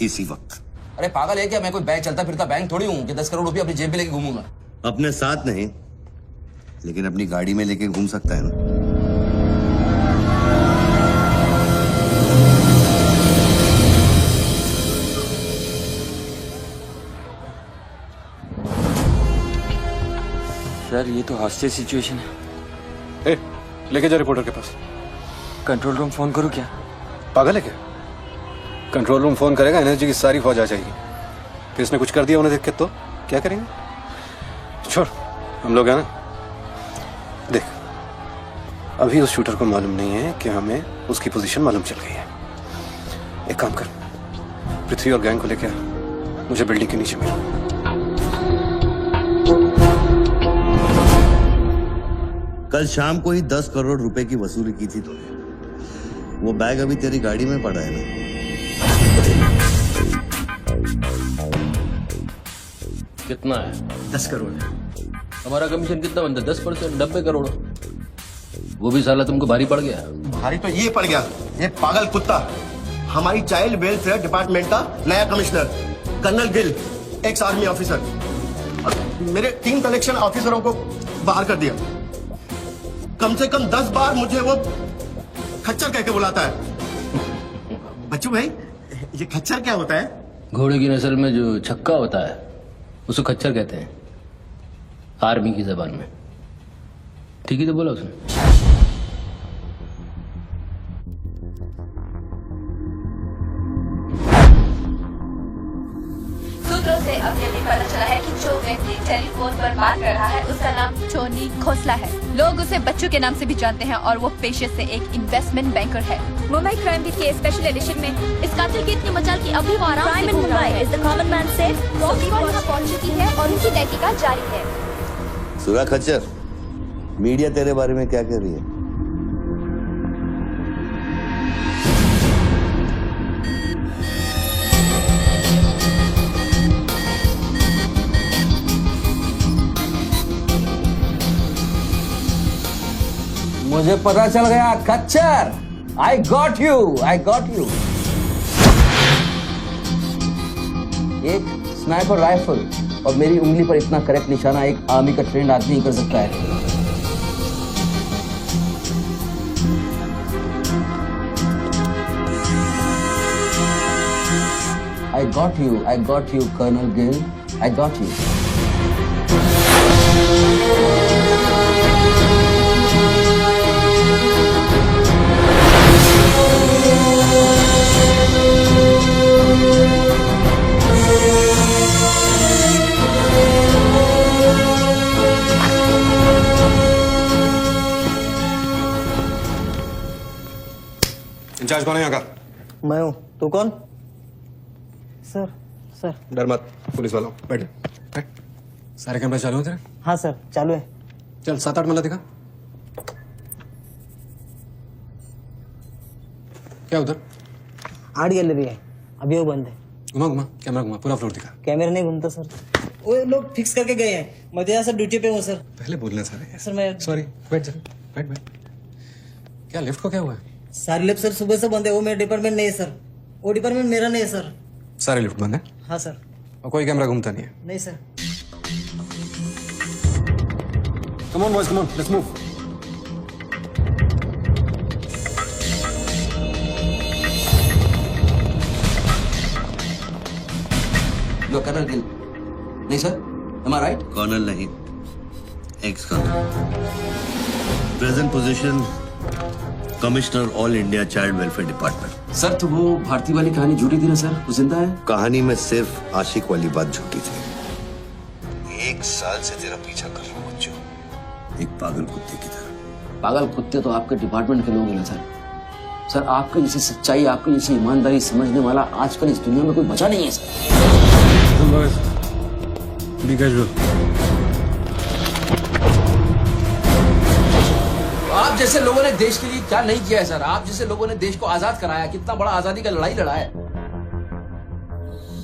इसी वक्त। अरे पागल है क्या? मैं कोई बैंक चलता फिरता बैंक थोड़ी हूँ कि 10 करोड़ रुपया अपनी जेब में लेके घूमूंगा। अपने साथ नहीं, लेकिन अपनी गाड़ी में लेके घूम सकता है ना। सर ये तो हॉस्टेज सिचुएशन है। लेके जा रिपोर्टर के पास। कंट्रोल रूम फोन करूं क्या? पागल है क्या? कंट्रोल रूम फोन करेगा, एनर्जी की सारी फौज आ जाएगी। तो इसने कुछ कर दिया उन्हें देख के तो क्या करेंगे? छोड़, हम लोग हैं ना। देख, अभी उस शूटर को मालूम नहीं है कि हमें उसकी पोजीशन मालूम चल गई है। एक काम कर, पृथ्वी और गैंग को लेके आ, मुझे बिल्डिंग के नीचे मिल। कल शाम को ही 10 करोड़ रुपए की वसूली की थी तूने। वो बैग अभी तेरी गाड़ी में पड़ा है ना? कितना है? 10 करोड़ है। हमारा कमीशन कितना बनता है? 10%, 90 करोड़। वो भी साला तुमको भारी पड़ गया। भारी तो ये पड़ गया, ये पागल कुत्ता हमारी चाइल्ड वेलफेयर डिपार्टमेंट का नया commissioner colonel Gill, ex army officer, और मेरे 3 कलेक्शन ऑफिसरों को बाहर कर दिया। कम से कम 10 बार मुझे वो खच्चर कह के बुलाता है। बच्चू भाई, ये खच्चर क्या होता है? घोड़े की नस्ल में जो छक्का होता है उसको खच्चर कहते हैं, आर्मी की जबान में। ठीक ही तो बोला उसने। सूत्रों से अब ये भी पता चला है कि जो व्यक्ति टेलीफोन पर बात कर रहा है उसका नाम टोनी खोसला है। लोग उसे बच्चू के नाम से भी जानते हैं और वो पेशे से एक इन्वेस्टमेंट बैंकर है। मुंबई क्राइम बीट के स्पेशल एडिशन में इस कातिल की इतनी मचाल की अभी वो आराम से घूम रहा है। The common man says, वहाँ पहुंच चुकी है और उनकी तहकीकात जारी है। सुरा खच्चर, मीडिया तेरे बारे में क्या कह रही है? मुझे पता चल गया खच्चर। I got you. एक स्नाइपर राइफल और मेरी उंगली पर इतना करेक्ट निशाना एक आर्मी का ट्रेंड आदमी ही कर सकता है। I got you, Colonel Gill. I got you. Incharge कौन है यहाँ का? मैं हूँ। तू कौन? सर। डर मत, पुलिस वालों। बैठ। सारे कैमरे चालू हैं तेरे? हाँ सर, चालू है। चल 7-8 मल्ला दिखा। क्या उधर? आर्ट गैलरी है, अभी वो बंद है। घुमा कैमरा घुमा, पूरा फ्लोर दिखा। कैमरा नहीं घूमता सर, वो लोग फिक्स करके गए हैं। मैं तो यहाँ सर ड्यूटी पे हूँ सर। पहले बोलना सारे। सर मैं सॉरी, बैठ जा, बैठ। क्या लिफ्ट को क्या हुआ है? सारे लिफ्ट सर सुबह से बंद है। वो मेरा डिपार्टमेंट नहीं है सर, वो डिपार्टमेंट मेरा नहीं है सर। सारे लिफ्ट बंद है? हाँ सर। और कोई कैमरा घूमता नहीं है? नहीं sir. Come on boys, come on, let's move. लो कर्नल गिल। नहीं sir, am I right? Colonel नहीं, ex colonel. Present position commissioner all India child welfare department. Sir तो वो भारती वाली कहानी झूठी थी ना सर? वो जिंदा है? कहानी में सिर्फ आशिक वाली बात झूठी थी। 1 साल से तेरा पीछा कर रहा हूँ बच्चों, एक पागल कुत्ते की तरह। पागल कुत्ते तो आपके डिपार्टमेंट के लोग हैं ना सर। सर आपके जैसी सच्चाई, आपके जैसी ईमानदारी समझने वाला आजकल इस दुनिया में कोई बचा नहीं है सर। Be casual. आप जैसे लोगों ने देश के लिए क्या नहीं किया है सर? आप जैसे लोगों ने देश को आजाद कराया, कितना बड़ा आजादी का लड़ाई लड़ा है।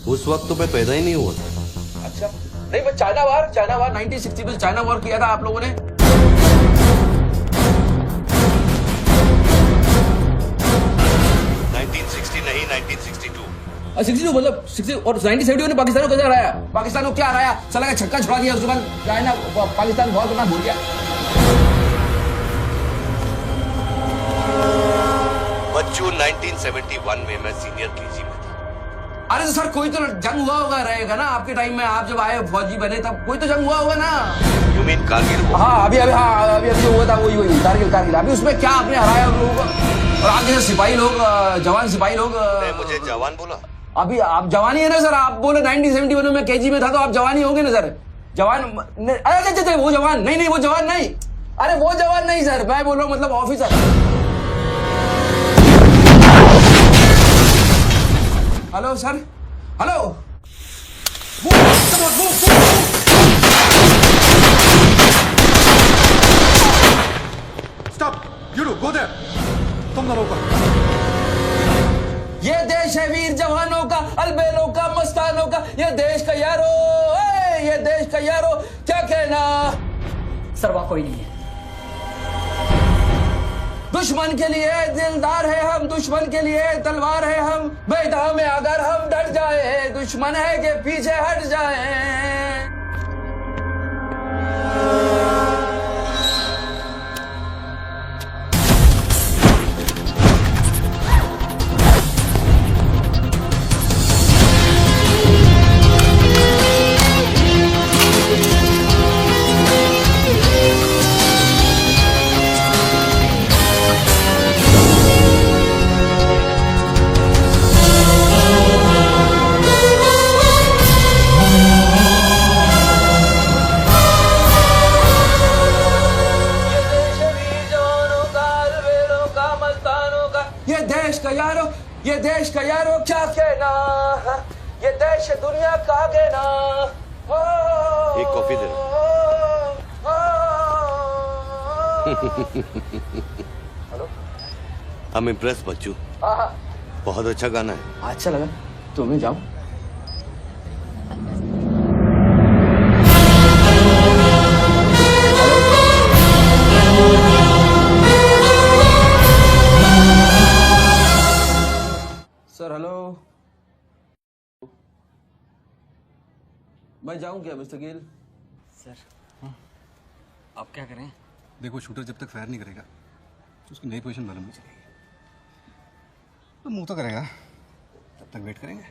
उस वक्त तो मैं पैदा ही नहीं हुआ था। अच्छा नहीं, मैं चाइना वार 1960 में चाइना वार किया था आप लोगों ने। 1960 नहीं, 1962। 62 मतलब 60 और 1970 ने पाकिस्तान को कैसे हराया? पाकिस्तान को क्या हराया? साला का छक्का छुड़ा दिया, उसके बाद चाइना पाकिस्तान बहुत करना भूल गया। बच्चों 1971 में मैं सीनियर केजी में था। अरे तो सर कोई तो जंग हुआ होगा रहेगा ना आपके टाइम में? आप जब आए फौजी बने तब कोई तो जंग हुआ होगा ना? You mean Kargil? हाँ अभी जो हुआ था वही कारगिल। अभी उसमें क्या आपने हराया उन लोगों को? और आप जैसे सिपाही लोग, जवान सिपाही लोग। मुझे जवान बोला? अभी आप जवानी है ना सर? आप बोले 1971 में केजी में था तो आप जवानी होंगे ना सर? जवान? अरे वो जवान नहीं, वो जवान नहीं। अरे वो जवान नहीं सर, मैं बोल रहा हूँ मतलब officer. Hello sir, hello. Go there. तुम दोनों ऊपर। ये देश है वीर जवानों का, अलबेलों का, मस्तानों का। ये देश का यारो, ये देश का यारो, क्या कहना। सर वहाँ कोई नहीं है। दुश्मन के लिए दिलदार है हम, दुश्मन के लिए तलवार है हम। मैदान में अगर हम डट जाए, दुश्मन है के पीछे हट जाए। ये देश का यारो क्या कहना, ये देश दुनिया का कहना। एक coffee they hello, I'm impressed बच्चू। बहुत अच्छा गाना है। अच्छा लगा तो मैं जाऊं। सर हेलो, मैं जाऊं क्या मिस्टर गिल? सर आप क्या करें? देखो शूटर जब तक फायर नहीं करेगा तो उसकी नई पोजीशन मालूम नहीं चलेगी। तो मूव तो करेगा, तब तक वेट करेंगे।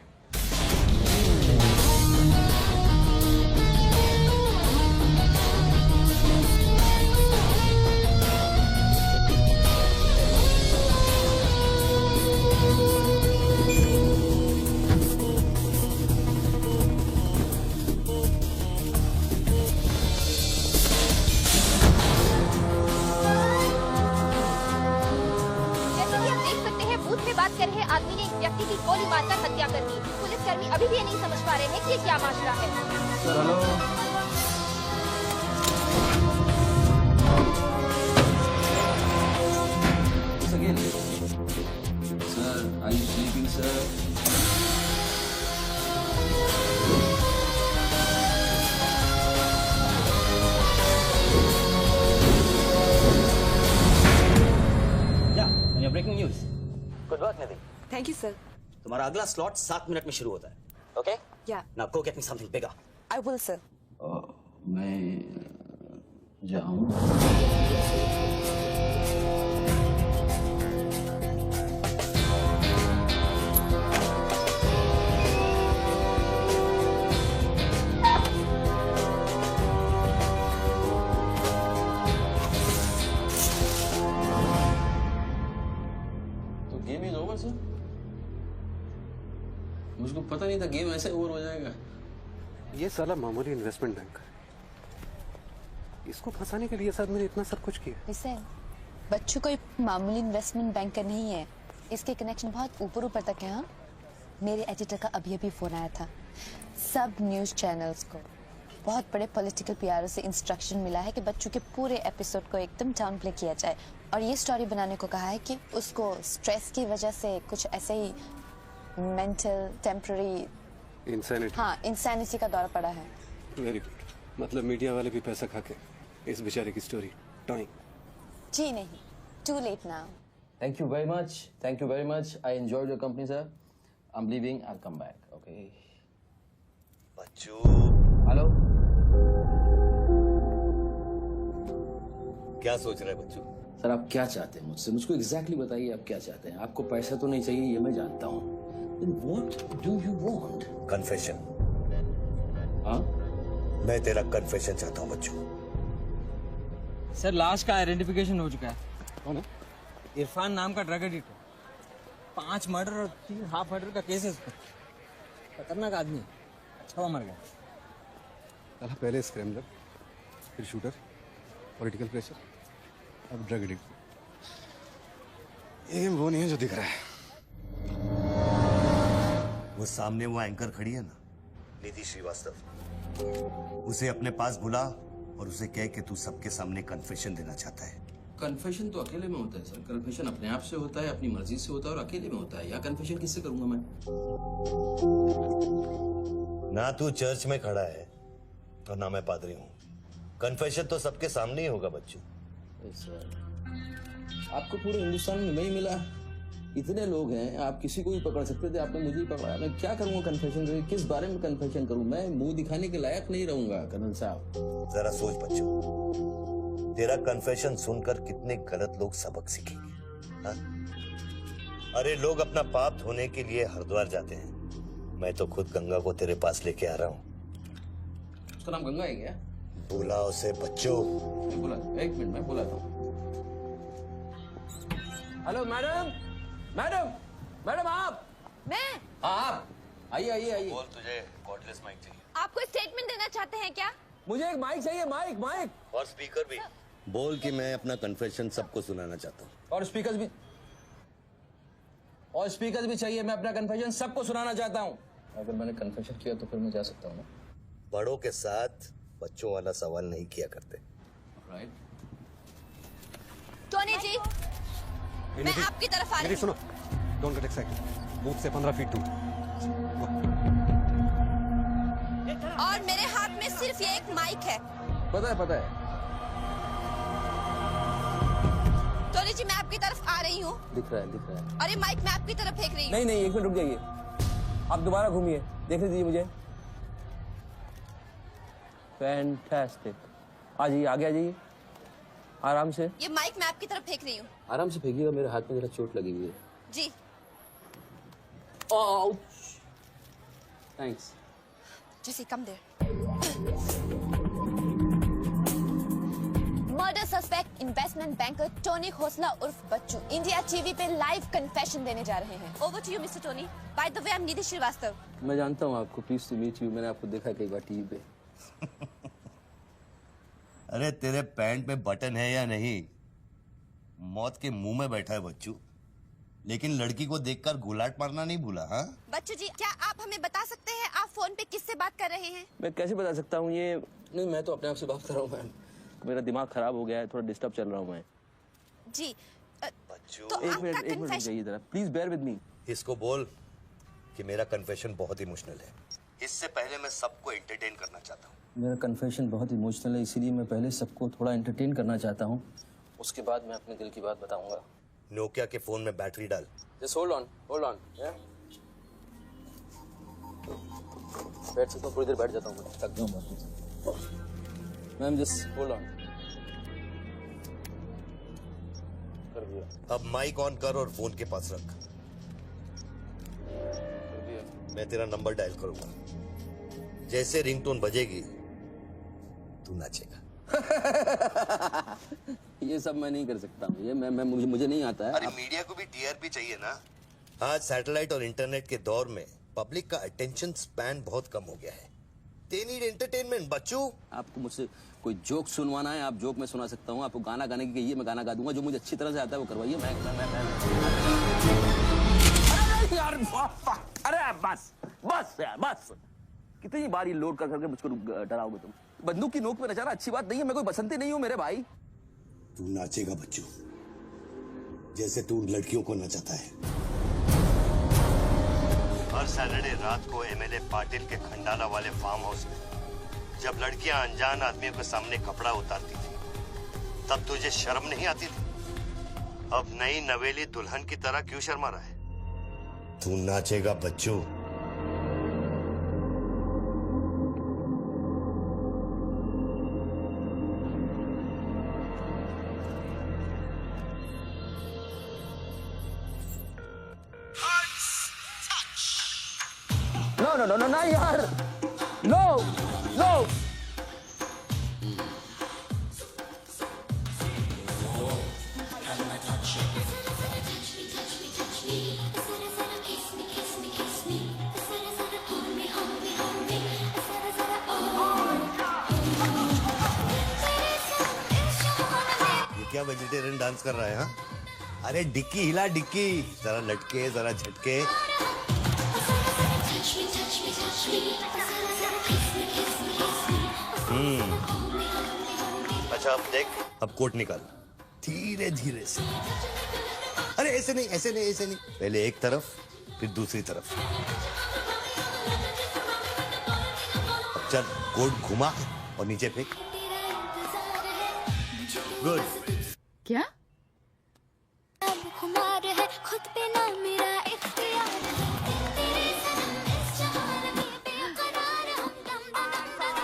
आदमी ने एक व्यक्ति की गोली मारकर हत्या कर दी। पुलिसकर्मी अभी भी ये नहीं समझ पा रहे हैं कि ये क्या माजरा है। Sir hello, sir are you sleeping sir? Breaking news. Good work Nidhi. Thank you sir. तुम्हारा अगला स्लॉट 7 मिनट में शुरू होता है। ओके? या now go get me something bigger. I will sir. मैं जाऊं? Game is over sir. मुझको पता नहीं था गेम ऐसे ओवर हो जाएगा। ये साला मामूली इन्वेस्टमेंट बैंक है, इसको फंसाने के लिए सर मैंने इतना सब कुछ किया। हुसैन, बच्चू कोई मामूली इन्वेस्टमेंट बैंकर नहीं है, इसके कनेक्शन बहुत ऊपर ऊपर तक है। हाँ, मेरे एडिटर का अभी फोन आया था। सब न्यूज चैनल्स को, बहुत बड़े पॉलिटिकल पीआरओ से इंस्ट्रक्शन मिला है कि बच्चू के पूरे एपिसोड को एकदम डाउन प्ले किया जाए और ये स्टोरी बनाने को कहा है कि उसको स्ट्रेस की वजह से कुछ ऐसे ही मेंटल टेम्पररी इंसैनिटी का दौरा पड़ा है। वेरी गुड, मतलब मीडिया वाले भी पैसा खा के इस बेचारे की स्टोरी टॉइंग। जी नहीं, too late now. Thank you very much. Thank you very much. I enjoyed your company, sir. I'm leaving. I'll come back. Okay. Bachchu. Hello. क्या सोच रहे हैं बच्चू? सर आप क्या चाहते हैं मुझसे? मुझको exactly बताइए आप क्या चाहते हैं। आपको पैसा तो नहीं चाहिए, ये मैं जानता हूँ। Then what do you want? Confession. हाँ? मैं तेरा कन्फेशन चाहता हूँ बच्चू। सर लाश का आइडेंटिफिकेशन हो चुका है। कौन है? इरफान नाम का ड्रग एडिक्ट है। 5 मर्डर और 3 हाफ मर्डर का केस है उस पर। खतरनाक आदमी है, अच्छा हुआ मर गया। साला पहले स्क्रैम्बलर, फिर शूटर, पॉलिटिकल प्रेशर, अब ड्रग एडिक्ट। ये वो नहीं है जो दिख रहा है। वो सामने वो एंकर खड़ी है ना, निधि श्रीवास्तव, उसे अपने पास बुला और उसे कह कि तू सबके सामने कन्फेशन देना चाहता है। कन्फेशन तो अकेले में होता है सर। कन्फेशन अपने आप से होता है, अपनी मर्जी से होता है और अकेले में होता है। या कन्फेशन किससे करूंगा मैं? ना तू चर्च में खड़ा है और ना मैं पादरी हूँ। कन्फेशन तो सबके सामने ही होगा बच्चू। आपको पूरे हिंदुस्तान में नहीं मिला, इतने लोग हैं, आप किसी को भी पकड़ सकते थे, आपने मुझे ही पकड़ा। मैं क्या करूंगा कन्फेशन करके? किस बारे में कन्फेशन करूं? मैं मुंह दिखाने के लायक नहीं रहूंगा कर्नल साहब। जरा सोच बच्चू, तेरा कन्फेशन सुनकर कितने गलत लोग सबक सीखेंगे। हाँ? अरे लोग अपना पाप धोने के लिए हरिद्वार जाते हैं, मैं तो खुद गंगा को तेरे पास लेके आ रहा हूँ। उसका नाम गंगा है क्या? बुला उसे बच्चों। मैं बुला, एक मिनट मैं बुलाता हूँ। हेलो मैडम, मैडम, मैडम आप? मैं? हाँ आप आइए आइए आइए। बोल, तुझे कॉर्डलेस माइक चाहिए? आप कोई स्टेटमेंट देना चाहते हैं क्या? मुझे एक माइक चाहिए, माइक माइक। और स्पीकर भी। बोल कि मैं अपना कन्फेशन सबको सुनाना चाहता हूँ। और स्पीकर भी, और स्पीकर भी चाहिए। मैं अपना कन्फेशन सबको सुनाना चाहता हूँ। अगर मैंने कन्फेशन किया तो फिर मैं जा सकता हूँ ना? बड़ों के साथ बच्चों वाला सवाल नहीं किया करते। राइट। टोनी जी, मैं आपकी तरफ आ रही हूँ। सुनो, डोंट गेट एक्साइटेड। बूथ से 15 फीट दूर। और मेरे हाथ में सिर्फ ये एक माइक है। पता है, पता है। टोनी जी, मैं आपकी तरफ आ रही हूँ। दिख रहा है, दिख रहा है। और ये माइक मैं आपकी तरफ फेंक रही हूँ। नहीं नहीं, एक मिनट रुक जाइए। आप दोबारा घूमिए, देखने दीजिए मुझे। फैंटास्टिक। आ जाइए, आगे आ जाइए, आराम से। ये माइक मैं आपकी तरफ फेंक रही हूँ। आराम से फेंकिएगा, मेरे हाथ में जरा चोट लगी हुई है। जी। थैंक्स। जैसे कम देर। Murder suspect investment banker Tony Khosla उर्फ बच्चू इंडिया टीवी पे लाइव कन्फेशन देने जा रहे हैं। Over to you mister Tony. By the way, I am Nidhi Srivastava. मैं जानता हूँ आपको, प्लीज टू मीट यू। मैंने आपको देखा कई बार टीवी पे। अरे तेरे पैंट में बटन है या नहीं? मौत के मुंह में बैठा है बच्चू, लेकिन लड़की को देखकर गुलाट मारना नहीं भूला। हाँ बच्चू जी, क्या आप हमें बता सकते हैं आप फोन पे किससे बात कर रहे हैं? मैं कैसे बता सकता हूँ ये? नहीं, मैं तो अपने आप से बात कर रहा हूँ मैम। मेरा दिमाग खराब हो गया है, थोड़ा डिस्टर्ब चल रहा हूँ मैं। जी। बच्चू, तो एक मिनट रुक जाइए जरा, प्लीज बेयर विद मी। इसको बोल कि मेरा कन्फेशन बहुत इमोशनल है। इससे पहले मैं सबको एंटरटेन करना चाहता हूँ। मेरा कन्फेशन बहुत इमोशनल है, इसीलिए मैं पहले सबको थोड़ा एंटरटेन करना चाहता हूँ, उसके बाद मैं अपने दिल की बात बताऊंगा। नोकिया के फोन में बैटरी डाल। Just hold on, hold on. बैठ सकता हूँ, थोड़ी देर बैठ जाता हूँ, मैं थक जाऊँ। Ma'am just hold on. कर दिया। अब माइक ऑन कर और फोन के पास रख। मैं तेरा नंबर डायल करूंगा, जैसे रिंगटोन बजेगी तू नाचेगा। ये सब मैं नहीं कर सकता हूँ, ये मैं मुझे नहीं आता है। अरे मीडिया को भी टीआरपी चाहिए ना। आज सैटेलाइट और इंटरनेट के दौर में पब्लिक का अटेंशन स्पैन बहुत कम हो गया है। दे नीड एंटरटेनमेंट बच्चू। आपको मुझसे कोई जोक सुनवाना है, आप जोक में सुना सकता हूँ। आपको गाना गाने की कहिए, मैं गाना गा दूंगा। जो मुझे अच्छी तरह से आता है वो करवाइए। यार अरे बस बस यार बस, कितनी बार ये लोड कर करके मुझको डराओगे तुम? बंदूक की नोक पे नचाना अच्छी बात नहीं है। मैं कोई बसंती नहीं हूँ मेरे भाई। तू नाचेगा बच्चू, जैसे तू लड़कियों को नचाता है। हर सैटरडे रात को एमएलए पाटिल के खंडाला वाले फार्म हाउस में जब लड़कियां अनजान आदमियों के सामने कपड़ा उतारती थी, तब तुझे शर्म नहीं आती थी? अब नई नवेली दुल्हन की तरह क्यों शर्मा रहा है? तू नाचेगा बच्चू। नो ना यार, नो नो। ये क्या वेजिटेरियन डांस कर रहा है? हाँ, अरे डिक्की हिला, डिक्की जरा लटके जरा झटके। अच्छा अब देख, अब कोट निकाल। धीरे धीरे से। अरे ऐसे नहीं, ऐसे नहीं, ऐसे नहीं, पहले एक तरफ फिर दूसरी तरफ। अब चल गोड घुमा और नीचे फेंक। गुड। क्या? खुमार है खुद पे ना मेरा इख्तियार है, तेरे सनम इस जहान में बेकरार हम दम दम दम,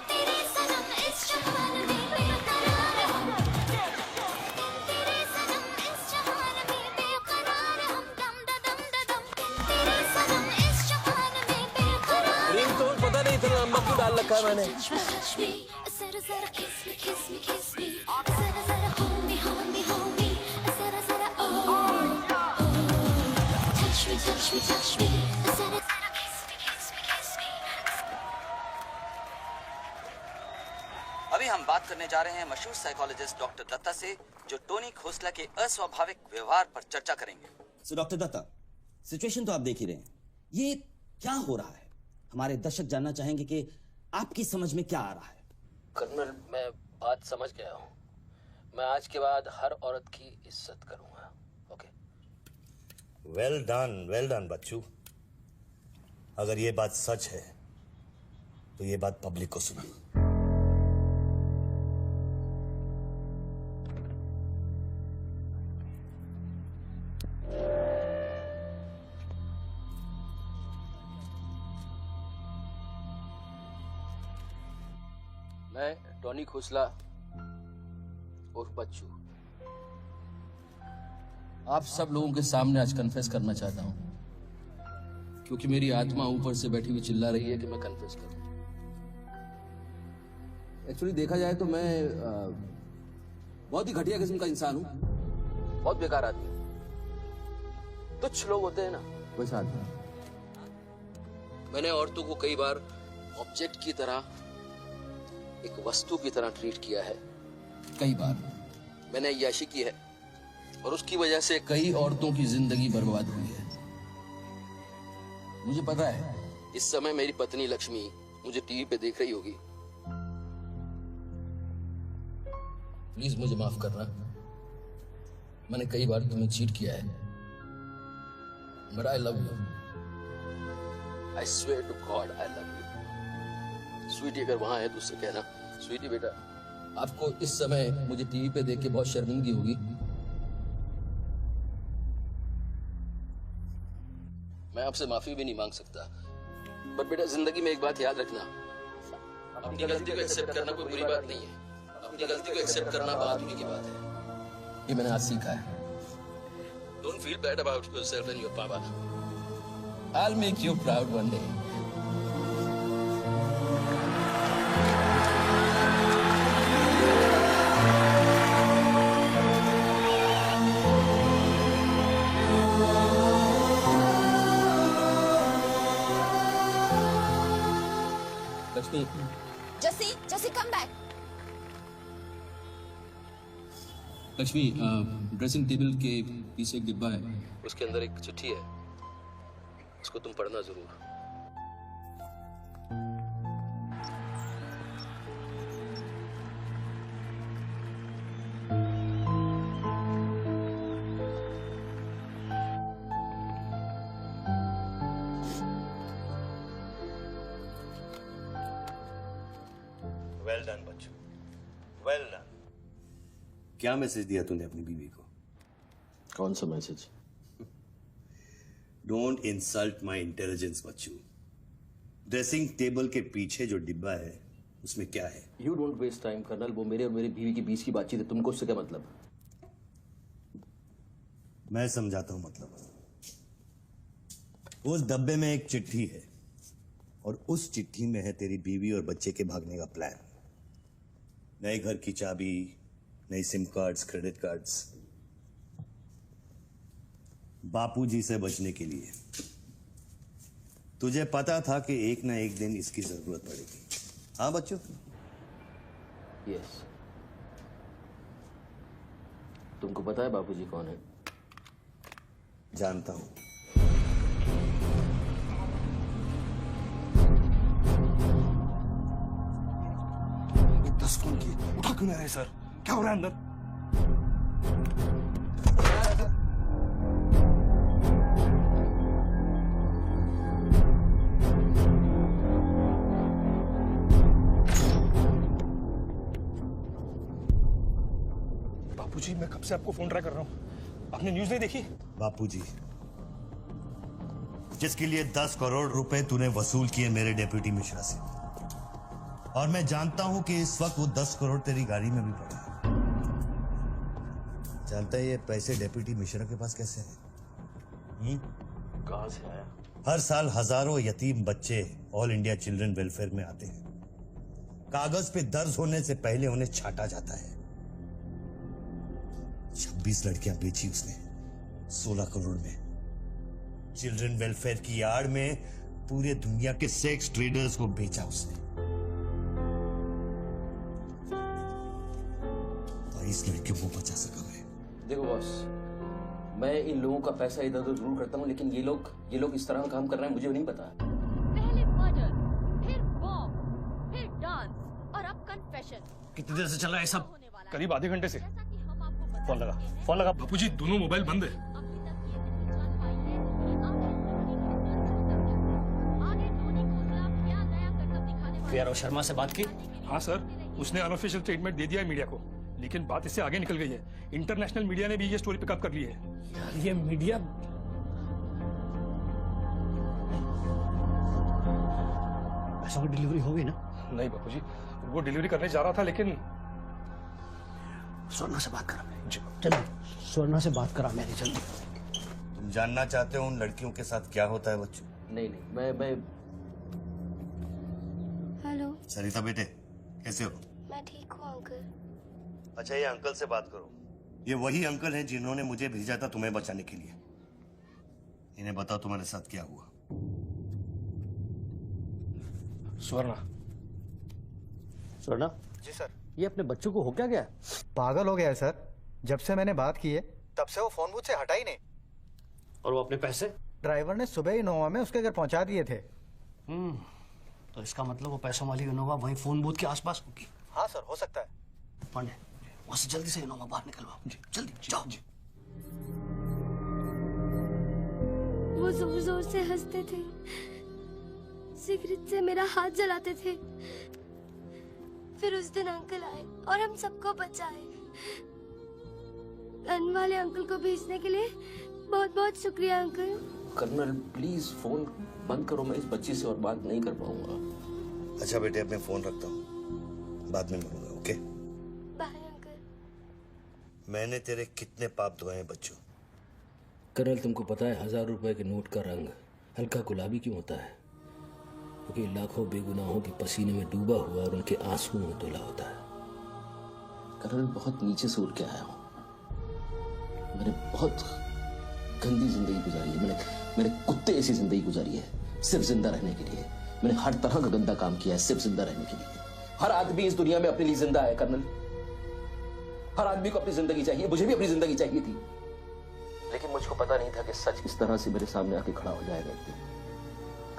तेरे सनम इस जहान में बेकरार हम, तेरे सनम इस जहान में बेकरार हम दम दम दम, तेरे सनम इस जहान में बेकरार। रिंगटोन पता नहीं इतना लंबा क्यों डाल रखा है मैंने। जरा जरा kiss me kiss me kiss me, जरा जरा hold me hold me hold me, जरा जरा touch me touch me touch me, जरा जरा kiss me kiss me kiss me। अभी हम बात करने जा रहे हैं मशहूर साइकोलॉजिस्ट डॉक्टर दत्ता से, जो टोनी खोसला के अस्वाभाविक व्यवहार पर चर्चा करेंगे। सो डॉक्टर दत्ता, सिचुएशन तो आप देख ही रहे हैं, ये क्या हो रहा है? हमारे दर्शक जानना चाहेंगे कि आपकी समझ में क्या आ रहा है। कर्नल, मैं बात समझ गया हूँ। मैं आज के बाद हर औरत की इज्जत करूंगा। ओके? वेल डन बच्चू। अगर ये बात सच है तो ये बात पब्लिक को सुना। मैं टोनी खोसला उर्फ बच्चू आप सब लोगों के सामने आज कन्फेस करना चाहता हूं, क्योंकि मेरी आत्मा ऊपर से बैठी हुई चिल्ला रही है कि मैं कन्फेस करूं। एक्चुअली देखा जाए तो मैं बहुत ही घटिया किस्म का इंसान हूं, बहुत बेकार आदमी। तुच्छ लोग होते हैं ना, वैसा आदमी। मैंने औरतों को कई बार ऑब्जेक्ट की तरह, एक वस्तु की तरह ट्रीट किया है। कई बार मैंने अय्याशी की है और उसकी वजह से कई औरतों की जिंदगी बर्बाद हुई है। मुझे पता है इस समय मेरी पत्नी लक्ष्मी मुझे टीवी पे देख रही होगी। प्लीज मुझे माफ करना, मैंने कई बार तुम्हें चीट किया है, but I love you. I swear to God I love you. Sweetie अगर वहां है तो उससे कहना, स्वीटी बेटा, आपको इस समय मुझे टीवी पे देख के बहुत शर्मिंदगी होगी। मैं आपसे माफी भी नहीं मांग सकता, बट बेटा जिंदगी में एक बात याद रखना, अपनी गलती को एक्सेप्ट करना कोई बुरी बात नहीं है, अपनी गलती को एक्सेप्ट करना बहादुरी की बात है। ये मैंने आज सीखा है। Don't feel bad about yourself and your पापा। I will make you proud one day. Lakshmi, Jassi come back. Lakshmi, dressing table के पीछे एक डिब्बा है, उसके अंदर एक चिट्ठी है, उसको तुम पढ़ना जरूर। वेल डन बच्चू, वेल डन। क्या मैसेज दिया तूने अपनी बीवी को? कौन सा message? Don't insult my intelligence बच्चू। ड्रेसिंग टेबल के पीछे जो डिब्बा है उसमें क्या है? You don't waste time colonel, वो मेरे और मेरी बीवी के बीच की बातचीत है, तुमको उससे क्या मतलब? मैं समझाता हूं मतलब। उस डब्बे में एक चिट्ठी है और उस चिट्ठी में है तेरी बीवी और बच्चे के भागने का प्लान। नए घर की चाबी, नई सिम कार्ड्स, क्रेडिट कार्ड्स, बापूजी से बचने के लिए। तुझे पता था कि एक ना एक दिन इसकी जरूरत पड़ेगी। हाँ बच्चों? यस। तुमको पता है बापूजी कौन है? जानता हूं। फोन की उठा क्यों नहीं रहे सर? क्या हो रहा है अंदर? बापूजी मैं कब से आपको फोन ट्राई कर रहा हूँ, आपने न्यूज नहीं देखी? बापूजी, जिसके लिए 10 करोड़ रुपए तूने वसूल किए मेरे डेप्यूटी मिश्रा से, और मैं जानता हूं कि इस वक्त वो 10 करोड़ तेरी गाड़ी में भी पड़े हैं। जानता है ये पैसे डेप्यूटी मिश्रा के पास कैसे हैं? कहां से आया? हर साल हजारों यतीम बच्चे ऑल इंडिया चिल्ड्रन वेलफेयर में आते हैं। कागज पे दर्ज होने से पहले उन्हें छांटा जाता है। 26 लड़कियां बेची उसने 16 करोड़ में। चिल्ड्रन वेलफेयर की आड़ में पूरे दुनिया के सेक्स ट्रेडर्स को बेचा उसने। 22 लड़कियों को बचा सका मैं। देखो बॉस, मैं इन लोगों का पैसा इधर उधर जरूर करता हूँ, लेकिन ये लोग इस तरह का काम कर रहे हैं मुझे नहीं पता। पहले मर्डर, फिर बॉम्ब, फिर डांस और अब कन्फेशन। कितनी देर से चल रहा है सब? करीब आधे घंटे से। फोन लगा। बापूजी दोनों मोबाइल बंद है। पीआरओ शर्मा से बात की? हाँ सर, उसने अनऑफिशियल स्टेटमेंट दे दिया है मीडिया को, लेकिन बात इससे आगे निकल गई है। इंटरनेशनल मीडिया ने भी ये स्टोरी पिकअप कर ली है। यार ये मीडिया पैसों की डिलीवरी हो गई ना? नहीं बापूजी, वो डिलीवरी करने जा रहा था, लेकिन स्वर्णा से बात करा मैं। चलो स्वर्णा से बात करा मैंने, जल्दी। तुम जानना चाहते हो उन लड़कियों के साथ क्या होता है बच्चों? नहीं, मैं हेलो सरिता बेटे, कैसे हो? मैं ठीक हूँ अंकल। अच्छा, ये अंकल से बात करो। ये वही अंकल हैं जिन्होंने मुझे भेजा था तुम्हें बचाने के लिए। इन्हें बताओ तुम्हारे साथ क्या हुआ। स्वर्णा जी सर। ये अपने बच्चों को हो क्या गया? पागल हो गया है सर। जब से मैंने बात की है तब से वो फोन बूथ से हटा ही नहीं। और वो अपने पैसे? ड्राइवर ने सुबह ही इनोवा में उसके घर पहुंचा दिए थे। तो इसका मतलब वो पैसों वाली इनोवा वहीं फोन बूथ के आसपास होगी। हाँ सर, हो सकता है। पांडे, वहां से जल्दी से इनोवा बाहर निकलवाओ। जल्दी जाओ। वो जोर जोर से हंसते थे, सिगरेट से मेरा हाथ जलाते थे। फिर उस दिन अंकल आए और हम सबको बचाए। गन वाले अंकल को भेजने के लिए बहुत बहुत शुक्रिया अंकल। कर्नल प्लीज फोन बंद करो, मैं इस बच्ची से और बात नहीं कर पाऊंगा। अच्छा बेटे, अब मैं फोन रखता हूँ, बाद में मिलूंगा। Okay bye uncle. मैंने तेरे कितने पाप धोए हैं बच्चों। कर्नल, तुमको पता है 1000 रुपए के नोट का रंग हल्का गुलाबी क्यों होता है? क्योंकि लाखों बेगुनाहों के पसीने में डूबा हुआ और उनके आंसुओं में धुला होता है। कर्नल, बहुत नीचे से उठ के आया हूँ। मैंने बहुत गंदी जिंदगी गुजारी है। मैंने कुत्ते ऐसी जिंदगी गुजारी है सिर्फ जिंदा रहने के लिए। मैंने हर तरह का गंदा काम किया है सिर्फ जिंदा रहने के लिए। हर आदमी इस दुनिया में अपने लिए जिंदा है कर्नल। हर आदमी को अपनी जिंदगी चाहिए, मुझे भी अपनी जिंदगी चाहिए थी, लेकिन मुझको पता नहीं था कि सच इस तरह से मेरे सामने आके खड़ा हो जाएगा।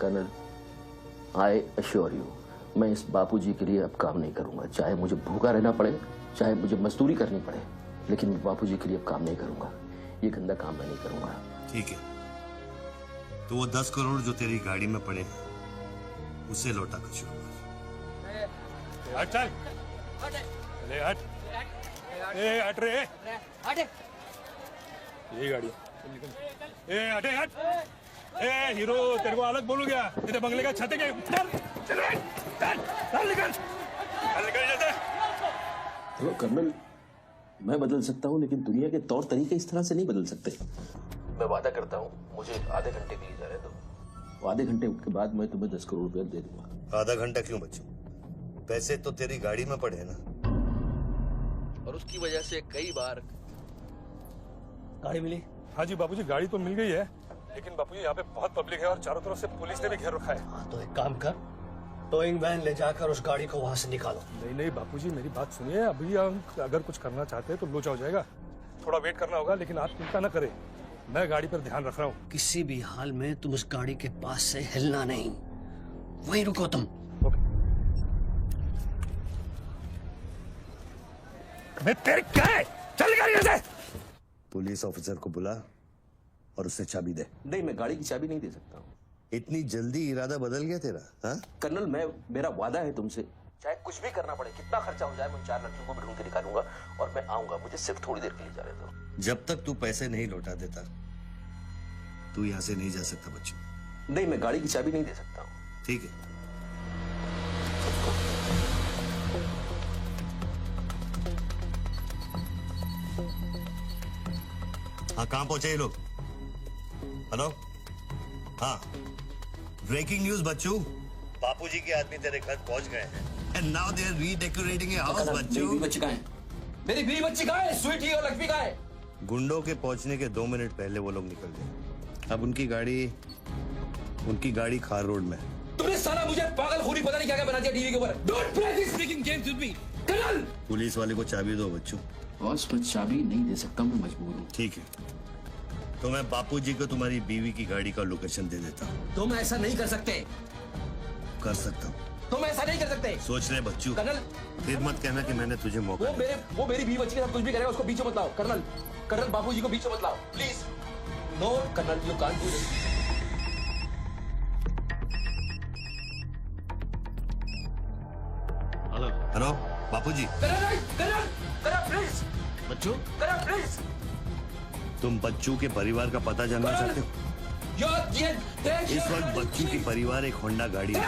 कर्नल, आई अश्योर यू, मैं इस बापूजी के लिए अब काम नहीं करूंगा। चाहे मुझे भूखा रहना पड़े, चाहे मुझे मजदूरी करनी पड़े, लेकिन मैं बापूजी के लिए अब काम नहीं करूंगा। ये गंदा काम मैं नहीं करूंगा। ठीक है, तो वो 10 करोड़ जो तेरी गाड़ी में पड़े हैं उसे लौटा कर शुरू कर। हट चल। अरे हट। ए हट रे। हट। ये गाड़ी निकल। ए हटे हट। ए हीरो, तेरे को अलग बोलू क्या? तेरे बंगले का छत है क्या? चल चल चल निकल जैसे। तो कर्नल, मैं बदल सकता हूँ, लेकिन दुनिया के तौर तरीके इस तरह से नहीं बदल सकते। मैं वादा करता हूँ, मुझे आधे घंटे के लिए जाने दो। आधे घंटे के बाद मैं तुम्हें 10 करोड़ रुपया दे दूंगा। आधा घंटा क्यों बच्चों? पैसे तो तेरी गाड़ी में पड़े हैं ना। और उसकी वजह से कई बार गाड़ी मिली? हाँ जी बापूजी, गाड़ी तो मिल गई है, लेकिन बापूजी यहाँ पे बहुत पब्लिक है और चारों तरफ से पुलिस ने भी घेर रखा है। हाँ तो एक काम कर, टोइंग वैन ले जाकर उस गाड़ी को वहां से निकालो। नहीं बापूजी, मेरी बात सुनिए। अभी हम अगर कुछ करना चाहते हैं तो लोचा हो जाएगा। थोड़ा वेट करना होगा, लेकिन आप चिंता न करें, मैं गाड़ी पर ध्यान रख रहा हूँ। किसी भी हाल में तुम उस गाड़ी के पास से हिलना नहीं, वहीं रुको तुम। मैं तेरे क्या है? चल गाड़ी से। पुलिस ऑफिसर को बुला और उससे चाबी दे। नहीं, मैं गाड़ी की चाबी नहीं दे सकता हूँ। इतनी जल्दी इरादा बदल गया तेरा? हाँ कर्नल, मेरा वादा है तुमसे चाहे कुछ भी करना पड़े, कितना खर्चा हो जाए, मैं 4 लड़कियों को भी ढूंढ के निकालूंगा और मैं आऊंगा। मुझे सिर्फ थोड़ी देर के लिए जाने दो। जब तक तू पैसे नहीं लौटा देता तू यहाँ से नहीं जा सकता बच्चू। नहीं, मैं गाड़ी की चाबी नहीं दे सकता हूँ। ठीक है। हाँ, कहाँ पहुंचे ये लोग? हेलो? हाँ, ब्रेकिंग न्यूज बच्चू, बापूजी के आदमी तेरे घर पहुंच गए हैं। And now they are redecorating a house, बच्चू। मेरी बच्ची कहाँ है? मेरी बीवी बच्ची कहाँ है? स्वीटी और लक्ष्मी कहाँ है? गुंडों के पहुंचने के 2 मिनट पहले वो लोग निकल गए। अब उनकी गाड़ी खार रोड में है। तुमने साला मुझे पागल खूनी पता नहीं क्या क्या बना दिया टीवी के ऊपर। Don't play these freaking games with me, colonel. Police वाले को चाबी दो बच्चू। बॉस, मैं चाबी नहीं दे सकता, मैं मजबूर हूँ। ठीक है, तो मैं बापूजी को तुम्हारी बीवी की गाड़ी का लोकेशन दे देता हूँ। तुम ऐसा नहीं कर सकते। कर सकता हूँ। तुम ऐसा नहीं कर सकते। सोच ले बच्चू। कर्नल, फिर मत कहना कि मैंने तुझे मौका वो मेरी बीवी बच्ची के साथ कुछ भी करेगा, उसको बीच में मत लाओ। कर्नल, बापूजी को बीच में मत लाओ, please. No colonel, you can't do this. Hello बापूजी। Colonel please. बच्चू, कर्नल प्लीज। तुम बच्चू के परिवार का पता जानना चाहते हो? इस वक्त बच्चू की परिवार एक होंडा गाड़ी है।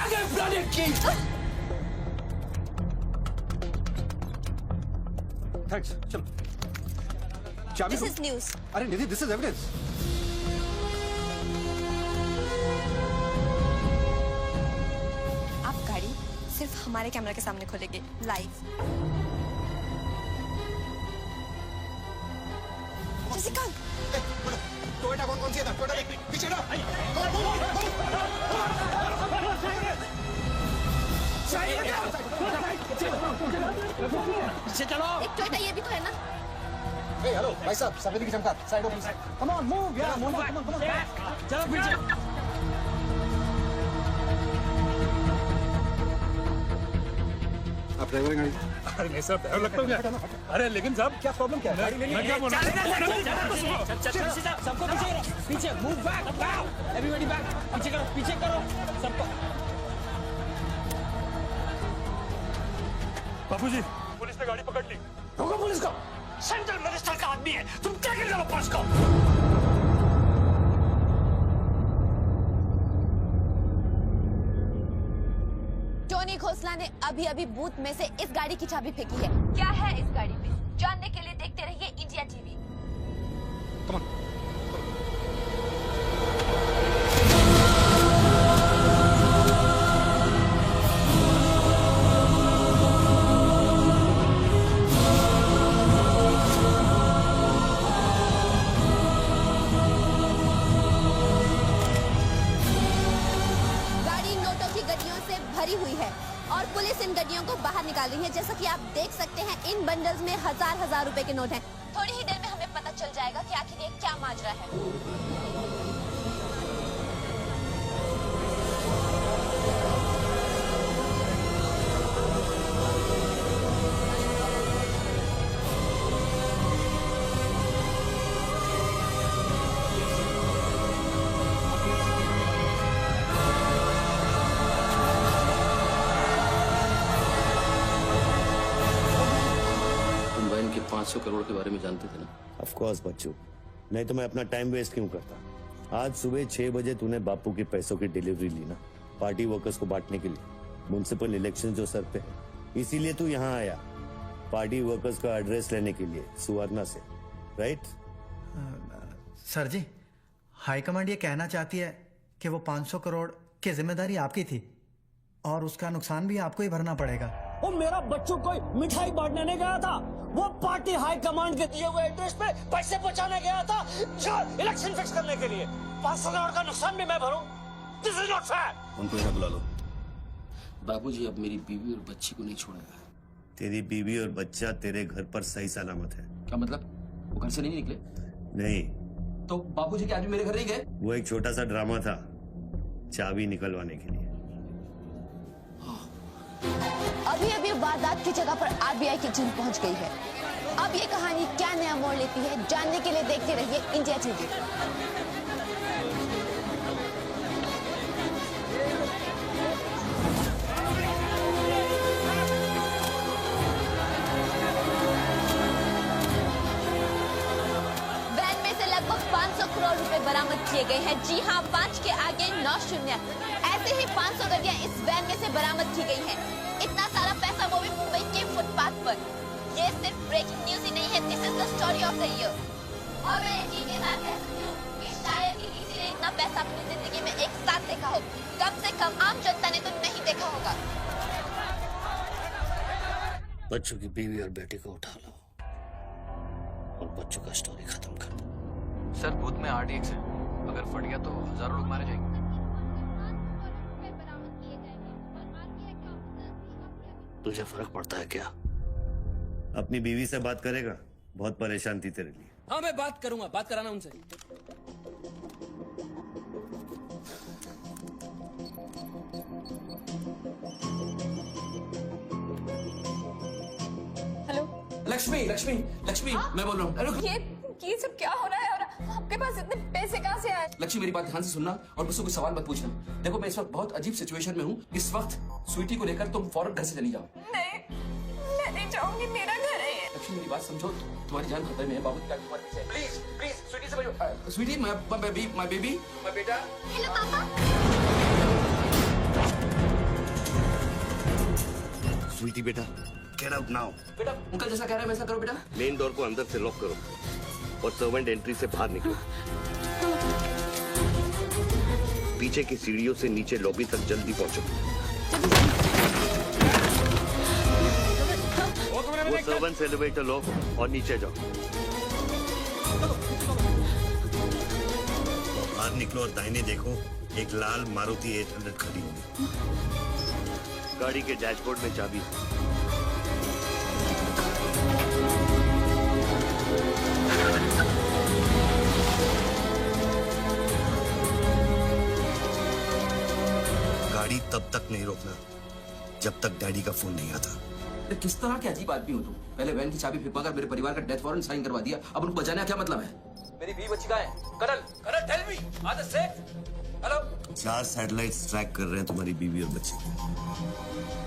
थैंक्स, चलो। चाबी This is news. अरे निधि, दिस इज एविडेंस। आप गाड़ी सिर्फ हमारे कैमरा के सामने खोलेंगे लाइव। जसिका, टोयोटा कौन सी है? टोयोटा पीछे ना। पीछे चलो। एक टोयोटा ये भी तो है ना? हेलो भाई साहब, सफेदी की चमकार, side off please. Come on, move यार, मूव, कम ऑन, चलो पीछे। आप ड्राइवर गाड़ी? अरे नहीं साहब, ड्राइवर लगता हूँ क्या? अरे लेकिन साहब क्या प्रॉब्लम क्या है? मैं क्या बोल रहा हूँ? सबको पीछे मूव बैक, एवरीबॉडी बैक, पीछे करो सबको। बापूजी, पुलिस ने गाड़ी पकड़ ली। रोको पुलिस को। सेंट्रल मिनिस्टर का आदमी है, तुम क्या कर रहे हो पुलिस को? टोनी खोसला ने अभी बूथ में से इस गाड़ी की चाबी फेंकी है। क्या है इस गाड़ी में? जानने के लिए देखते रहिए इंडिया टीवी। गाड़ी नोटों की गड्डियों से भरी हुई है और पुलिस इन गड्डियों को बाहर निकाल रही है। जैसा कि आप देख सकते हैं, इन बंडल्स में हजार रुपए के नोट हैं। थोड़ी ही देर में हमें पता चल जाएगा कि आखिर ये क्या माजरा है। तुम बहन के 500 करोड़ के बारे में जानते थे ना? ऑफ कोर्स बच्चू, नहीं तो मैं अपना टाइम वेस्ट क्यों करता। आज सुबह 6 बजे तूने बापू के पैसों की डिलीवरी ली ना, पार्टी वर्कर्स को बांटने के लिए। म्युनिसिपल इलेक्शन जो सर पे है, इसीलिए तू यहाँ आया, पार्टी वर्कर्स का एड्रेस लेने के लिए सुवर्णा से, राइट? सर जी, हाईकमांड ये कहना चाहती है कि वो 500 करोड़ की जिम्मेदारी आपकी थी और उसका नुकसान भी आपको ही भरना पड़ेगा। वो मेरा बच्चों को मिठाई बांटने नहीं गया था, वो पार्टी हाई कमांड के दिए हुए एड्रेस पे पैसे पहुंचाने गया था जो इलेक्शन फिक्स करने के लिए। 500 करोड़ का नुकसान भी मैं भरूं? This is not fair. उनको यहाँ बुला लो। बाबूजी अब मेरी बीवी और बच्ची को नहीं छोड़ेगा। तेरी बीवी और बच्चा तेरे घर पर सही सलामत है। क्या मतलब? वो घर से नहीं निकले? नहीं। तो बापूजी के आदमी मेरे घर नहीं गए? वो एक छोटा सा ड्रामा था, चाबी निकलवाने के लिए। अभी वारदात की जगह पर आरबीआई की टीम पहुंच गई है। अब ये कहानी क्या नया मोड़ लेती है, जानने के लिए देखते रहिए इंडिया टीवी। किए गए हैं। जी हाँ, 5 के आगे 9 शून्य। ऐसे ही 500 गड्डियां इस वैन में से बरामद की गई हैं। इतना सारा पैसा वो भी मुंबई के फुटपाथ पर। ये सिर्फ ब्रेकिंग न्यूज ही नहीं है, this is the story of the year. और मैं यकीन के साथ कह सकती हूँ कि शायद ही किसी ने इतना पैसा अपनी जिंदगी में एक साथ देखा हो। कम से कम आम जनता ने तो नहीं देखा होगा। बच्चों की बीवी और बेटी को उठा लो और बच्चों का स्टोरी खत्म कर दो। सर बूथ में RTX है, अगर फट गया तो हजारों लोग मारे जाएंगे। तुझे फर्क पड़ता है क्या? अपनी बीवी से बात करेगा? बहुत परेशान थी तेरे लिए। हाँ मैं बात करूंगा, बात कराना उनसे। हेलो लक्ष्मी लक्ष्मी लक्ष्मी, मैं बोल रहा हूँ। अरे ये सब क्या हो रहा है और आपके पास इतने पैसे कहाँ से आए? लक्ष्मी मेरी बात ध्यान से सुनना और मुझसे कोई सवाल मत पूछना। देखो मैं इस वक्त बहुत अजीब सिचुएशन में हूँ। इस वक्त स्वीटी को लेकर तुम फौरन घर से चली जाओ। नहीं, मैं नहीं जाऊंगी, मेरा घर है ये। लक्ष्मी मेरी बात समझो, तुम्हारी जान खतरे में है। बाबू की गाड़ी तुम्हारे पीछे है। प्लीज प्लीज स्वीटी समझो। स्वीटी माय बेबी माय बेटा। हेलो पापा। स्वीटी बेटा, गेट आउट नाउ। बेटा अंकल जैसा कह रहा है वैसा करो बेटा। मेन डोर को अंदर से लॉक करो और सर्वेंट एंट्री से बाहर निकलो। पीछे की सीढ़ियों से नीचे लॉबी तक जल्दी पहुंचो। वो सर्वेंट्स एलिवेटर लो और नीचे जाओ। बाहर निकलो और दाहिने देखो, एक लाल मारुति 800 खड़ी होगी। गाड़ी के डैशबोर्ड में चाबी है। गाड़ी तब तक नहीं रोकना जब तक डैडी का फोन नहीं आता। किस तरह के अजीब आदमी हो तुम? पहले वैन की चाबी फिकवा कर मेरे परिवार का डेथ वारंट साइन करवा दिया, अब उनको बचाने का क्या मतलब है? मेरी बीवी बच्ची कहाँ है? करण टेल मी, आदत से। हेलो। 4 सैटेलाइट्स ट्रैक कर रहे हैं तुम्हारी बीवी और बच्ची।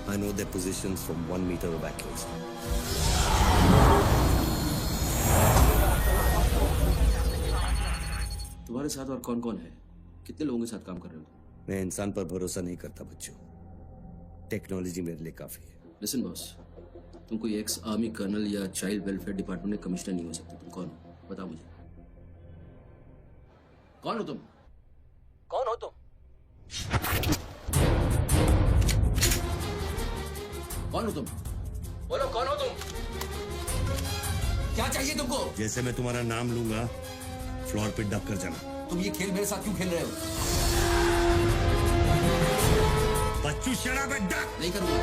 I know their positions from 1 meter of accuracy. तुम्हारे साथ और कौन कौन है? कितने लोगों के साथ काम कर रहे हो? मैं इंसान पर भरोसा नहीं करता बच्चों, टेक्नोलॉजी मेरे लिए काफी है। लिसन बॉस, तुम कोई एक्स आर्मी कर्नल या चाइल्ड वेलफेयर डिपार्टमेंट में कमिश्नर नहीं हो सकते। तुम कौन हो बताओ मुझे। कौन हो तुम? कौन हो तुम? कौन हो तुम? बोलो कौन हो तुम? क्या चाहिए तुमको? जैसे मैं तुम्हारा नाम लूंगा फ्लोर पे डक कर जाना। तुम ये खेल मेरे साथ क्यों खेल रहे हो? बच्चू शराब है, डक। नहीं करूंगा।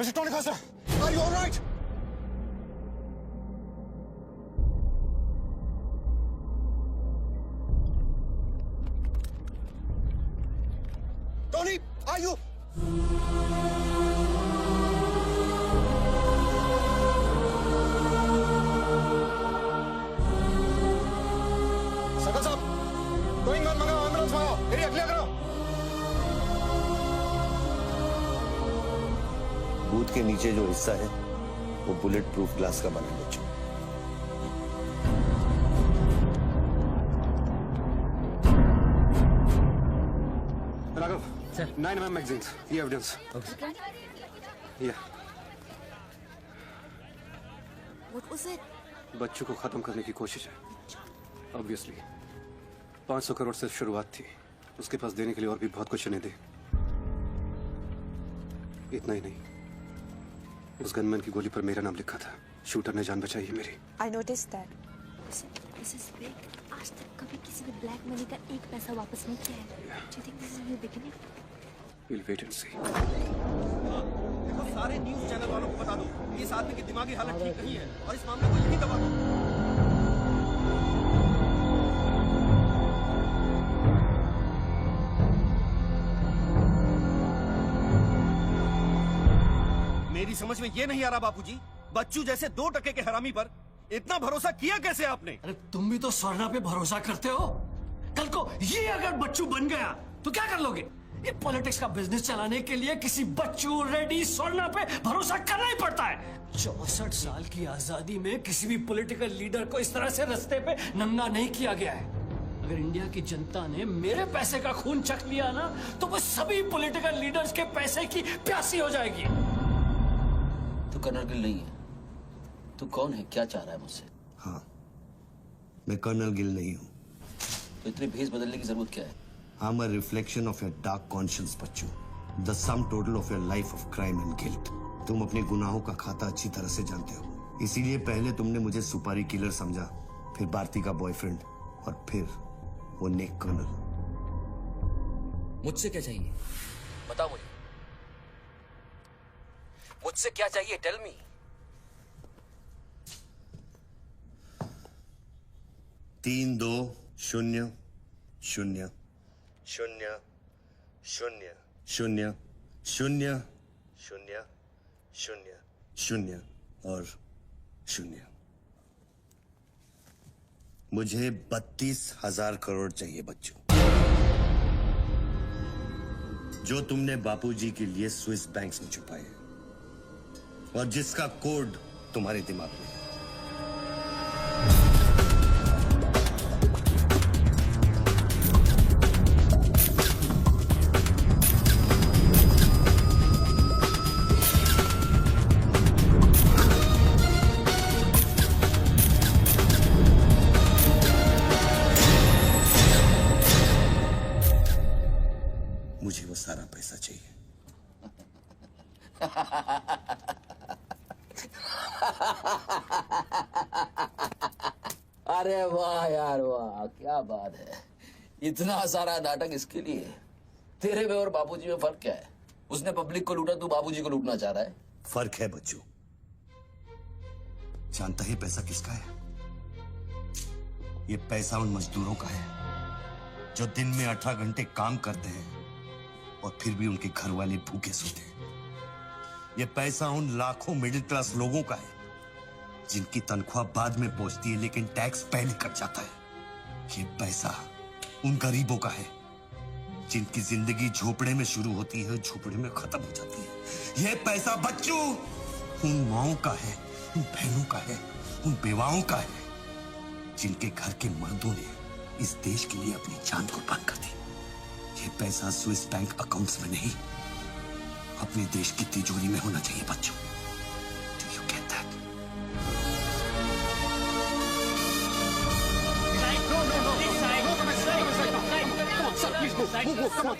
Mr. Tony Costa, are you all right? Tony, are you? सकल साहब, गोइंग ऑन मंगाओ, एम्बुलेंस मंगाओ, एरिया क्लियर करो। बूथ के नीचे जो हिस्सा है वो बुलेट प्रूफ ग्लास का बना है बच्चों। राघव, 9mm magazines, ये evidence. Okay. Yeah. What was it? बच्चों को खत्म करने की कोशिश है। Obviously, 500 करोड़ सिर्फ शुरुआत थी। उसके पास देने के लिए और भी बहुत कुछ नहीं दे। इतना ही नहीं, उस गनमैन की गोली पर मेरा नाम लिखा था। शूटर ने जान बचाई है मेरी। I notice that. Mrs Beck, आज तक कभी किसी ने ब्लैक मनी का एक पैसा वापस नहीं किया है। Do you think this is a new beginning? We'll wait and see. देखो, सारे न्यूज़ चैनल वालों को बता दो, इस आदमी की दिमागी हालत ठीक नहीं है और इस मामले को यहीं दबा दो। मेरी समझ में ये नहीं आ रहा बापूजी, बच्चू जैसे 2% के हरामी पर इतना भरोसा किया कैसे आपने? अरे तुम भी तो स्वर्णा पे भरोसा करते हो। कल को ये अगर बच्चू बन गया तो क्या कर लोगे? ये पॉलिटिक्स का बिजनेस चलाने के लिए किसी बच्चू, रेड्डी, स्वर्णा पे भरोसा करना ही पड़ता है। 64 साल की आजादी में किसी भी पॉलिटिकल लीडर को इस तरह से रास्ते पे नंगा नहीं किया गया है। अगर इंडिया की जनता ने मेरे पैसे का खून चख लिया ना, तो वो सभी पॉलिटिकल लीडर्स के पैसे की प्यासी हो जाएगी। तू कर्नल गिल नहीं है। तू कौन है? क्या चाह रहा है मुझसे? हाँ, मैं कर्नल गिल नहीं हूँ। तो इतनी भेस बदलने की जरूरत क्या है? I'm a reflection of your dark conscience, Bachchu. The sum total of your life of crime and guilt। तुम अपने गुनाहों का खाता अच्छी तरह से जानते हो। इसीलिए पहले तुमने मुझे सुपारी किलर समझा, फिर भारती का बॉयफ्रेंड और फिर वो नेक कर्नल। मुझसे क्या चाहिए? बताओ मुझे। मुझसे क्या चाहिए? Tell me. तीन 2 0 0 0 0 0 0 0 0 0 और 0। मुझे 32,000 करोड़ चाहिए बच्चों, जो तुमने बापूजी के लिए स्विस बैंक्स में छुपाए और जिसका कोड तुम्हारे दिमाग में है। मुझे वो सारा पैसा चाहिए। अरे वाह यार वाह, क्या बात है। इतना सारा नाटक इसके लिए? तेरे में और बापूजी में फर्क क्या है? उसने पब्लिक को लूटा, तू बापूजी को लूटना चाह रहा है। फर्क है बच्चू। जानता है पैसा किसका है? ये पैसा उन मजदूरों का है जो दिन में 18 घंटे काम करते हैं और फिर भी उनके घर वाले भूखे सोते हैं। ये पैसा उन लाखों मिडिल क्लास लोगों का है जिनकी तनख्वाह बाद में पहुंचती है लेकिन टैक्स पहले कट जाता है। ये पैसा उन गरीबों का है जिनकी जिंदगी झोपड़े में शुरू होती है, झोपड़े में खत्म हो जाती है। ये पैसा बच्चू उन माओं का है, उन बहनों का है, उन बेवाओं का है जिनके घर के मर्दों ने इस देश के लिए अपनी जान कुर्बान कर दी। ये पैसा स्विस बैंक अकाउंट्स में नहीं, अपने देश की तिजोरी में होना चाहिए बच्चों। Do you get that?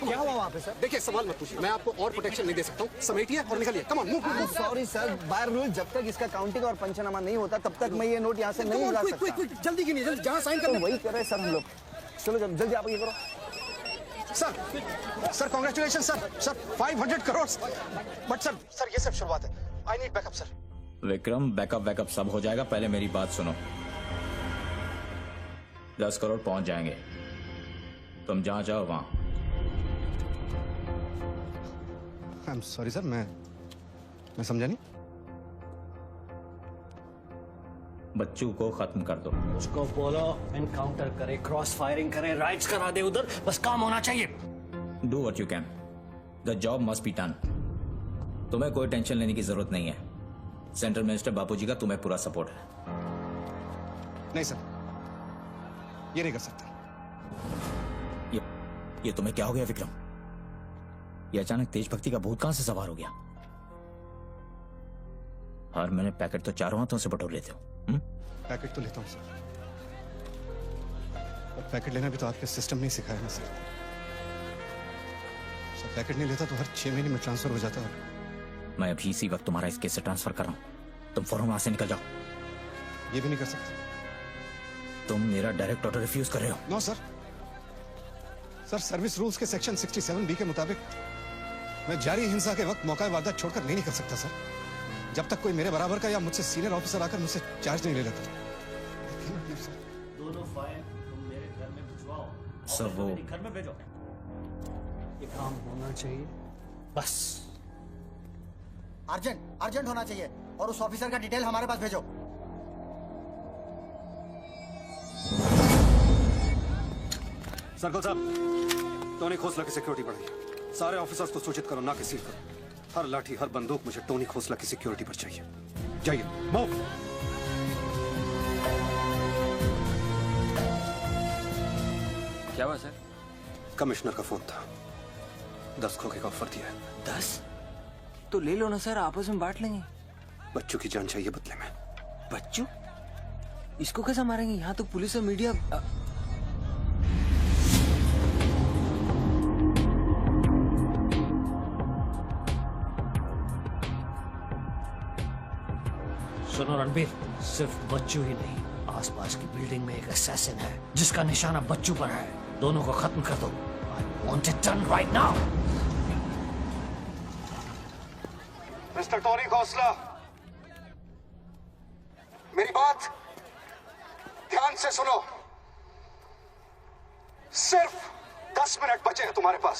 क्या हुआ वहाँ पे सर? देखिए, सवाल मत पूछिए, मैं आपको और प्रोटेक्शन नहीं दे सकता हूँ। समेटिए और निकलिए। कम on, move. Sorry sir, by rule जब तक इसका काउंटिंग और पंचनामा नहीं होता तब तक मैं ये नोट यहाँ से नहीं ला सकता। क्विक, जल्दी गिनिए, जल्दी। जहाँ साइन करना वही कर रहे सर हम लोग। चलो जल्दी आप ये करो। Sir congratulation sir 500 crore. But sir ये सब शुरुआत है। I need backup sir. Vikram, backup सब हो जाएगा, पहले मेरी बात सुनो। 10 करोड़ पहुंच जाएंगे, तुम जहां जाओ वहां। आई एम सॉरी सर, मैं समझा नहीं। बच्चू को खत्म कर दो। उसको बोलो एनकाउंटर करे, क्रॉस फायरिंग करे, राइट्स करा दे उधर, बस काम होना चाहिए। Do what you can, the job must be done. तुम्हें कोई टेंशन लेने की जरूरत नहीं है। सेंट्रल मिनिस्टर बापूजी का तुम्हें पूरा सपोर्ट है। नहीं सर, ये नहीं कर सकता। ये तुम्हें क्या हो गया विक्रम? ये अचानक देशभक्ति का भूत कहां से सवार हो गया? हर महीने पैकेट तो चारों हाथों से बटोर लेते हो। पैकेट तो लेता हूँ सर, और पैकेट लेना भी तो आपके सिस्टम ने सिखाया ना सर। पैकेट नहीं लेता तो हर 6 महीने में ट्रांसफर हो जाता है मैं अभी इसी वक्त तुम्हारा इस केस से ट्रांसफर कर रहा हूं। तुम फौरन वहां से निकल जाओ। ये भी नहीं कर सकते। तुम मेरा डायरेक्ट ऑर्डर रिफ्यूज कर रहे हो। No sir. Sir, service rules के सेक्शन 67B के मुताबिक मैं जारी हिंसा के वक्त मौका वारदात छोड़कर नहीं निकल सकता सर, जब तक कोई मेरे बराबर का या मुझसे सीनियर ऑफिसर आकर मुझसे चार्ज नहीं ले लेता। दोनों फाइल तुम मेरे घर में भिजवाओ। सर, वो मेरे घर में भेजो। ये काम होना चाहिए बस। अर्जेंट होना चाहिए और उस ऑफिसर का डिटेल हमारे पास भेजो। सर्कल साहब, टोनी खोसला की सिक्योरिटी बढ़ाइए। सारे ऑफिसर्स को सूचित करो, ना कि सील करो। हर लाठी, हर बंदूक मुझे टोनी खोसला की सिक्योरिटी पर चाहिए। जाइए, मूव। क्या हुआ सर? कमिश्नर का फोन था, 10 खोखे का ऑफर दिया है। 10? तो ले लो ना सर, आपस में बांट लेंगे। बच्चों की जान चाहिए बदले में। बच्चू? इसको कैसे मारेंगे? यहाँ तो पुलिस और मीडिया। सुनो रणबीर, सिर्फ बच्चू ही नहीं, आसपास की बिल्डिंग में एक असैसिन है जिसका निशाना बच्चू पर है। दोनों को खत्म कर दो। I want it done right now. Mister Tony Khosla, मेरी बात ध्यान से सुनो। सिर्फ 10 मिनट बचे हैं तुम्हारे पास।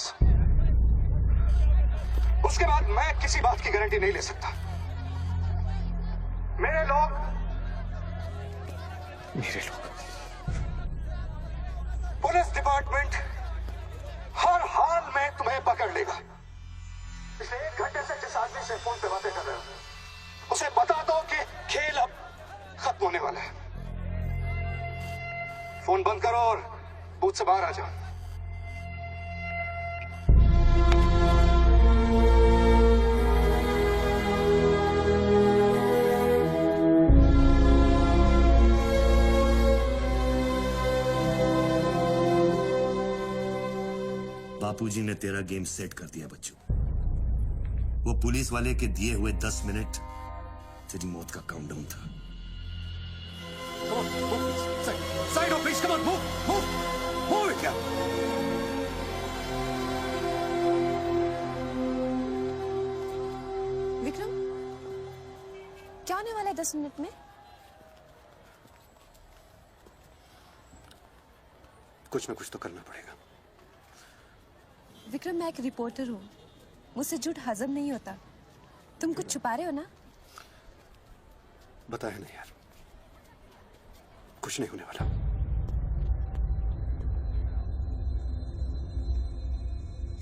उसके बाद मैं किसी बात की गारंटी नहीं ले सकता। मेरे लोग पुलिस डिपार्टमेंट हर हाल में तुम्हें पकड़ लेगा। पिछले 1 घंटे से जिस आदमी से फोन पे बातें कर रहे हो, उसे बता दो कि खेल अब खत्म होने वाला है। फोन बंद करो और बूथ से बाहर आ जाओ। बापूजी ने तेरा गेम सेट कर दिया बच्चू। वो पुलिस वाले के दिए हुए 10 मिनट तेरी मौत का काउंटडाउन था। Side off, please. Come on, move. Move it here. Vikram, क्या होने वाला है 10 मिनट में? कुछ ना कुछ तो करना पड़ेगा। विक्रम, मैं एक रिपोर्टर हूँ, मुझसे झूठ हजम नहीं होता। तुम कुछ छुपा रहे हो ना? बताया नहीं यार, कुछ नहीं होने वाला।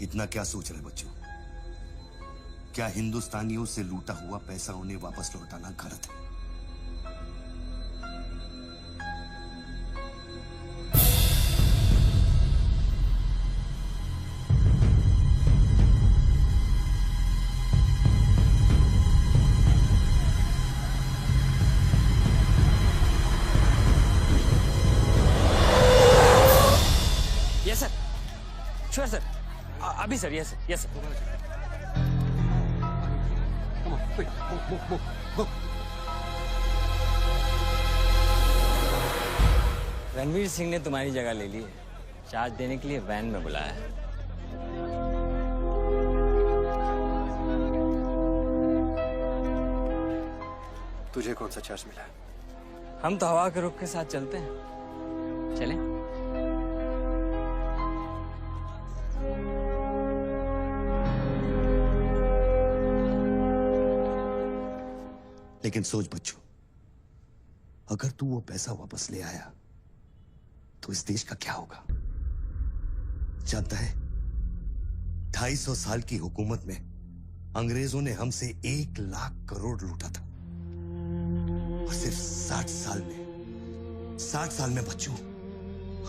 इतना क्या सोच रहे बच्चों? क्या हिंदुस्तानियों से लूटा हुआ पैसा उन्हें वापस लौटाना गलत है? यस सर, श्योर सर, अभी sir. Yes sir. Ranveer Singh ने तुम्हारी जगह ले ली है। चार्ज देने के लिए वैन में बुलाया है। तुझे कौन सा चार्ज मिला है? हम तो हवा के रुख के साथ चलते हैं। चलें? लेकिन सोच बच्चों, अगर तू वो पैसा वापस ले आया तो इस देश का क्या होगा? जानता है, 250 साल की हुकूमत में अंग्रेजों ने हमसे 1 लाख करोड़ लूटा था, और सिर्फ 60 साल में बच्चों,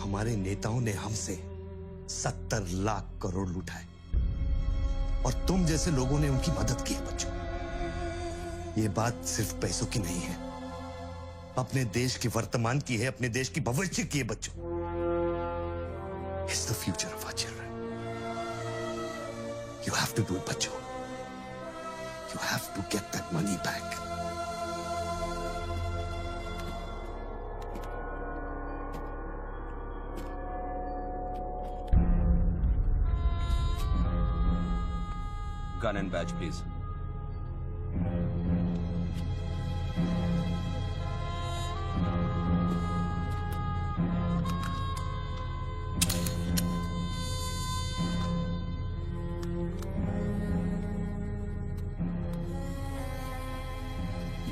हमारे नेताओं ने हमसे 70 लाख करोड़ लूटा है। और तुम जैसे लोगों ने उनकी मदद की है बच्चों। ये बात सिर्फ पैसों की नहीं है, अपने देश के वर्तमान की है, अपने देश की भविष्य की है बच्चों। It's the future of our children. You have to do it, बच्चों। You have to get that money back. Gun and badge, please.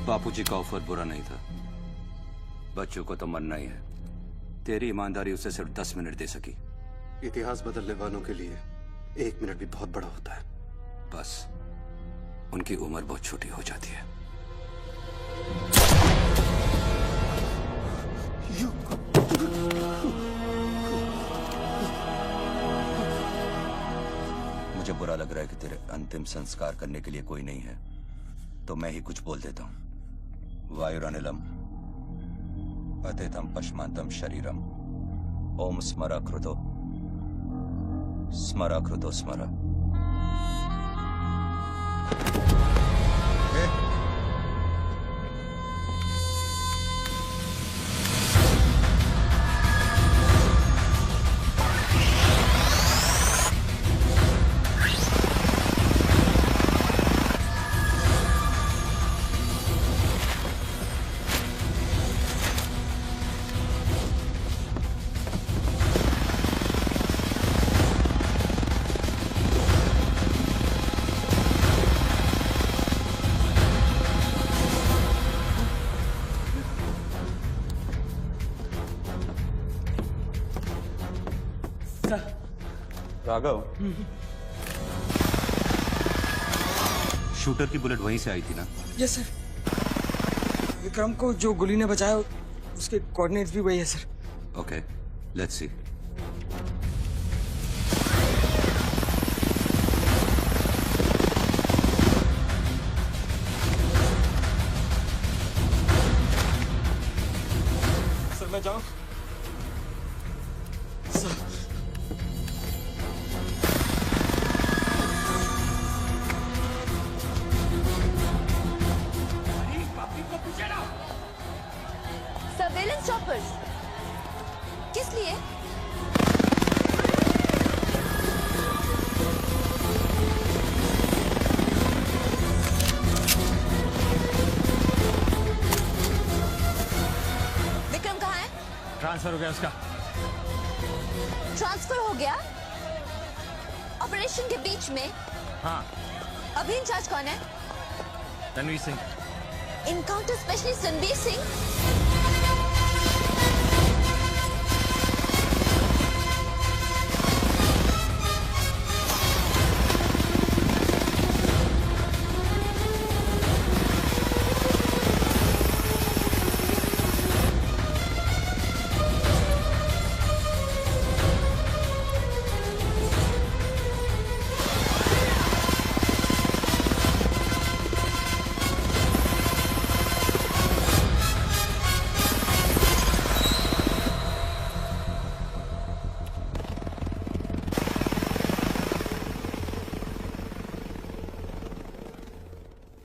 बापूजी का ऑफर बुरा नहीं था। बच्चों को तो मरना ही है। तेरी ईमानदारी उसे सिर्फ 10 मिनट दे सकी। इतिहास बदलने वालों के लिए 1 मिनट भी बहुत बड़ा होता है। बस उनकी उम्र बहुत छोटी हो जाती है। मुझे बुरा लग रहा है कि तेरे अंतिम संस्कार करने के लिए कोई नहीं है, तो मैं ही कुछ बोल देता हूं। वायुरनिलम अतिथम पश्मांतम शरीरम ओम स्मरा कृतो स्मरा। राघव, शूटर की बुलेट वहीं से आई थी ना? Yes sir. विक्रम को जो गोली ने बचाया उसके कोऑर्डिनेट्स भी वही है sir. Okay, let's see. Sir मैं जाऊं? सर सर्वेलेंस चॉपर्स किस लिए? विक्रम कहाँ है? ट्रांसफर हो गया उसका। ट्रांसफर हो गया? ऑपरेशन के बीच में? हाँ। अभी इंचार्ज कौन है? Ranveer Singh. Encounter specialist Ranveer Singh?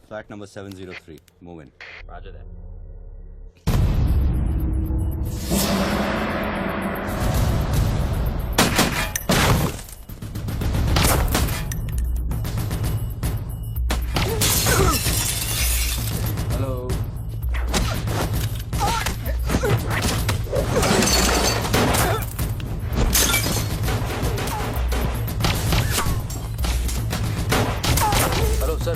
Flat number 703. Move in. Roger that. Hello. Hello sir.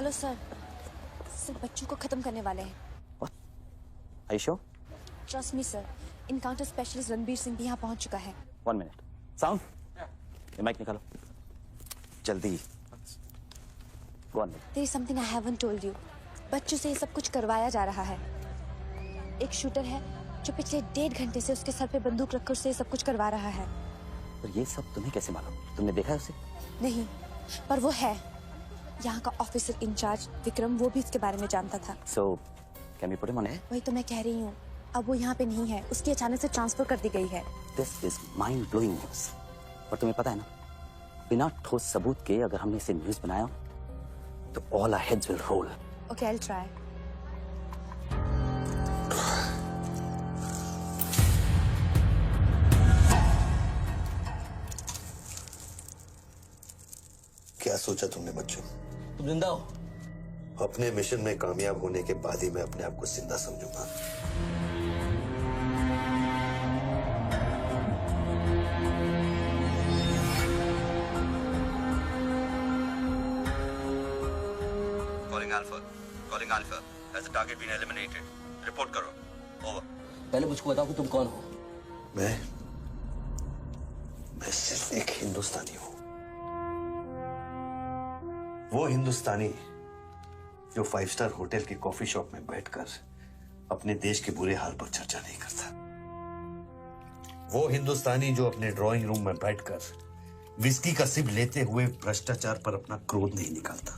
Hello sir, सिर्फ बच्चों को खत्म करने वाले हैं। Are you sure? Trust me sir, encounter specialist Ranbir Singh भी यहाँ पहुँच चुका है। 1 minute. Sound? ये माइक निकालो जल्दी। Go on. There is something I haven't told you. बच्चों से ये सब कुछ करवाया जा रहा है। एक शूटर है जो पिछले 1.5 घंटे से उसके सर पे बंदूक रखकर उसे ये सब कुछ करवा रहा है। पर ये सब तुम्हें कैसे मालूम? तुमने देखा है उसे? नहीं, पर वो है। यहाँ का ऑफिसर इंचार्ज विक्रम वो भी इसके बारे में जानता था। So, can we put him on air? वही तो मैं कह रही हूँ, अब वो यहाँ पे नहीं है, उसकी अचानक से ट्रांसफर कर दी गई है। This is mind-blowing news. पर तुम्हें पता है ना, बिना ठोस सबूत के अगर हमने इसे न्यूज बनाया तो all our heads will roll. Okay, I'll try. क्या सोचा तुमने बच्चों? तुम जिंदा हो? अपने मिशन में कामयाब होने के बाद ही मैं अपने आप को जिंदा समझूंगा। Calling Alpha. Has the target been eliminated? Report करो. Over. पहले मुझको बताओ कि तुम कौन हो? मैं सिर्फ एक हिंदुस्तानी हूं। वो हिंदुस्तानी जो 5 स्टार होटल के कॉफी शॉप में बैठकर अपने देश के बुरे हाल पर चर्चा नहीं करता। वो हिंदुस्तानी जो अपने ड्राइंग रूम में बैठकर विस्की का सिप लेते हुए भ्रष्टाचार पर अपना क्रोध नहीं निकालता।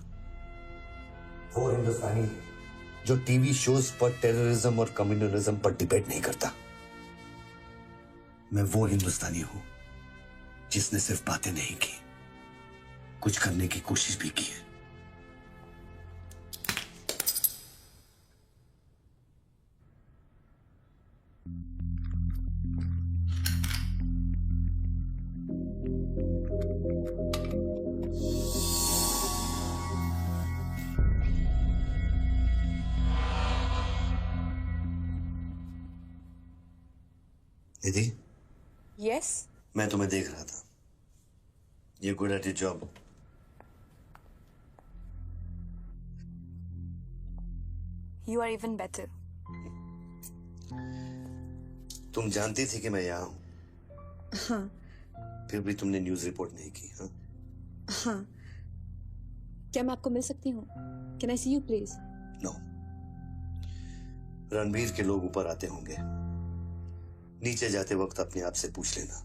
वो हिंदुस्तानी जो टीवी शोज पर टेररिज्म और कम्युनलिज्म पर डिबेट नहीं करता। मैं वो हिंदुस्तानी हूं जिसने सिर्फ बातें नहीं की, कुछ करने की कोशिश भी की है। निधि, Yes? मैं तुम्हें देख रहा था। You're good at your job. You are even better. तुम जानती थी कि मैं यहाँ हूं, हाँ, फिर भी तुमने न्यूज रिपोर्ट नहीं की। हाँ? हाँ। क्या मैं आपको मिल सकती हूँ? Can I see you, please? No. Ranbir के लोग ऊपर आते होंगे, नीचे जाते वक्त अपने आप से पूछ लेना,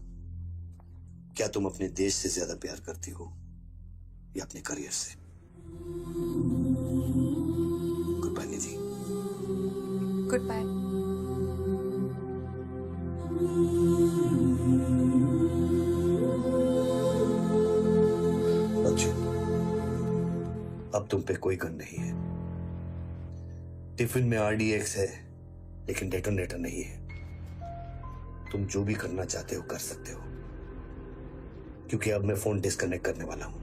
क्या तुम अपने देश से ज्यादा प्यार करती हो या अपने करियर से? Goodbye Nidhi. Goodbye. बच्चों, अब तुम पे कोई गन नहीं है। टिफिन में RDX है, लेकिन डेटोनेटर नहीं है। तुम जो भी करना चाहते हो कर सकते हो, क्योंकि अब मैं फोन डिस्कनेक्ट करने वाला हूं।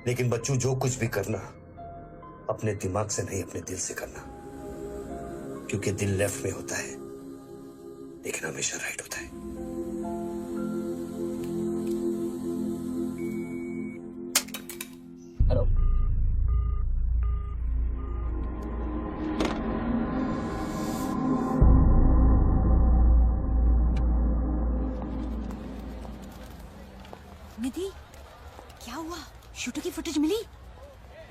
लेकिन बच्चों, जो कुछ भी करना अपने दिमाग से नहीं, अपने दिल से करना, क्योंकि दिल लेफ्ट में होता है लेकिन हमेशा राइट होता है। हेलो। निधि, क्या हुआ? शूटर की फुटेज मिली?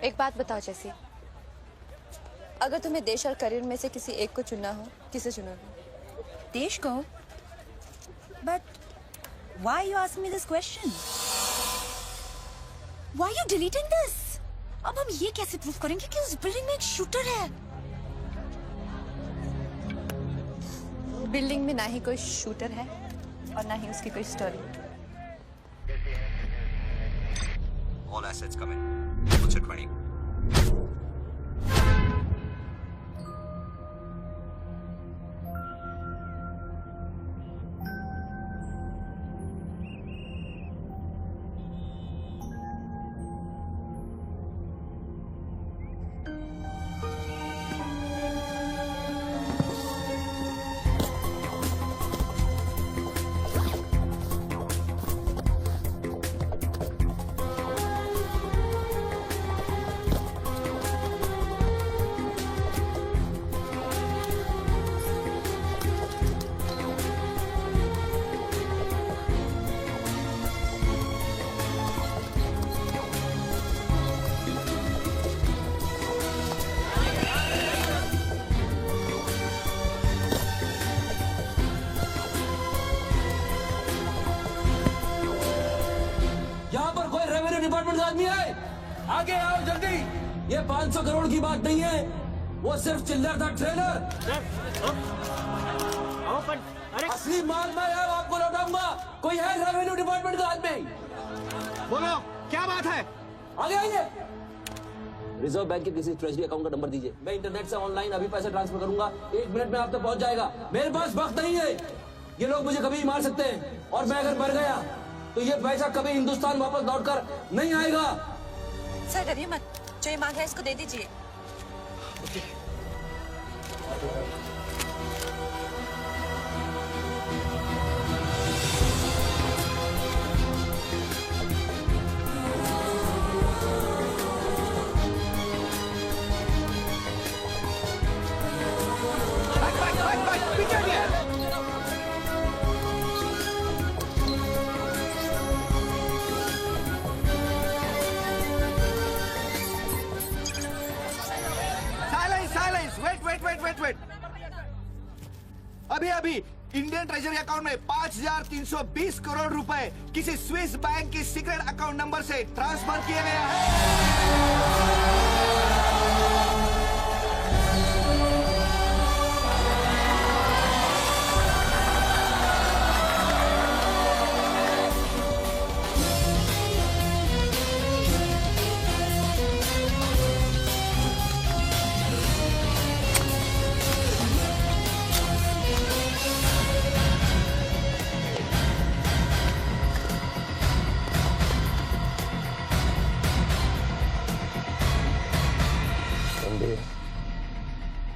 एक बात बताओ जैसी, अगर तुम्हें देश और करियर में से किसी एक को चुनना हो, किसे चुनोगे? देश को? But why you ask me this question? Why you deleting this? अब हम ये कैसे प्रूफ करेंगे कि उस बिल्डिंग में एक शूटर है? बिल्डिंग में ना ही कोई शूटर है और ना ही उसकी कोई story. All assets come in. What's your 20? Department का आदमी है, आगे आओ जल्दी। ये 500 करोड़ की बात नहीं है, वो सिर्फ चिल्लर था, ट्रेलर। असली माल मैं आपको लौटाऊंगा। कोई है रेवेन्यू डिपार्टमेंट का आदमी? बोलो क्या बात है? आगे आइए। रिजर्व बैंक के किसी ट्रेजरी अकाउंट का नंबर दीजिए, मैं इंटरनेट से ऑनलाइन अभी पैसे ट्रांसफर करूंगा, 1 मिनट में आप तक पहुंच जाएगा। मेरे पास वक्त नहीं है, ये लोग मुझे कभी मार सकते हैं, और मैं अगर मर गया तो ये पैसा कभी हिंदुस्तान वापस लौटकर नहीं आएगा। सर डरिए मत, जो ये मांग है इसको दे दीजिए। वेट। अभी इंडियन ट्रेजरी अकाउंट में 5,320 करोड़ रुपए किसी स्विस बैंक की सीक्रेट अकाउंट नंबर से ट्रांसफर किए गए हैं।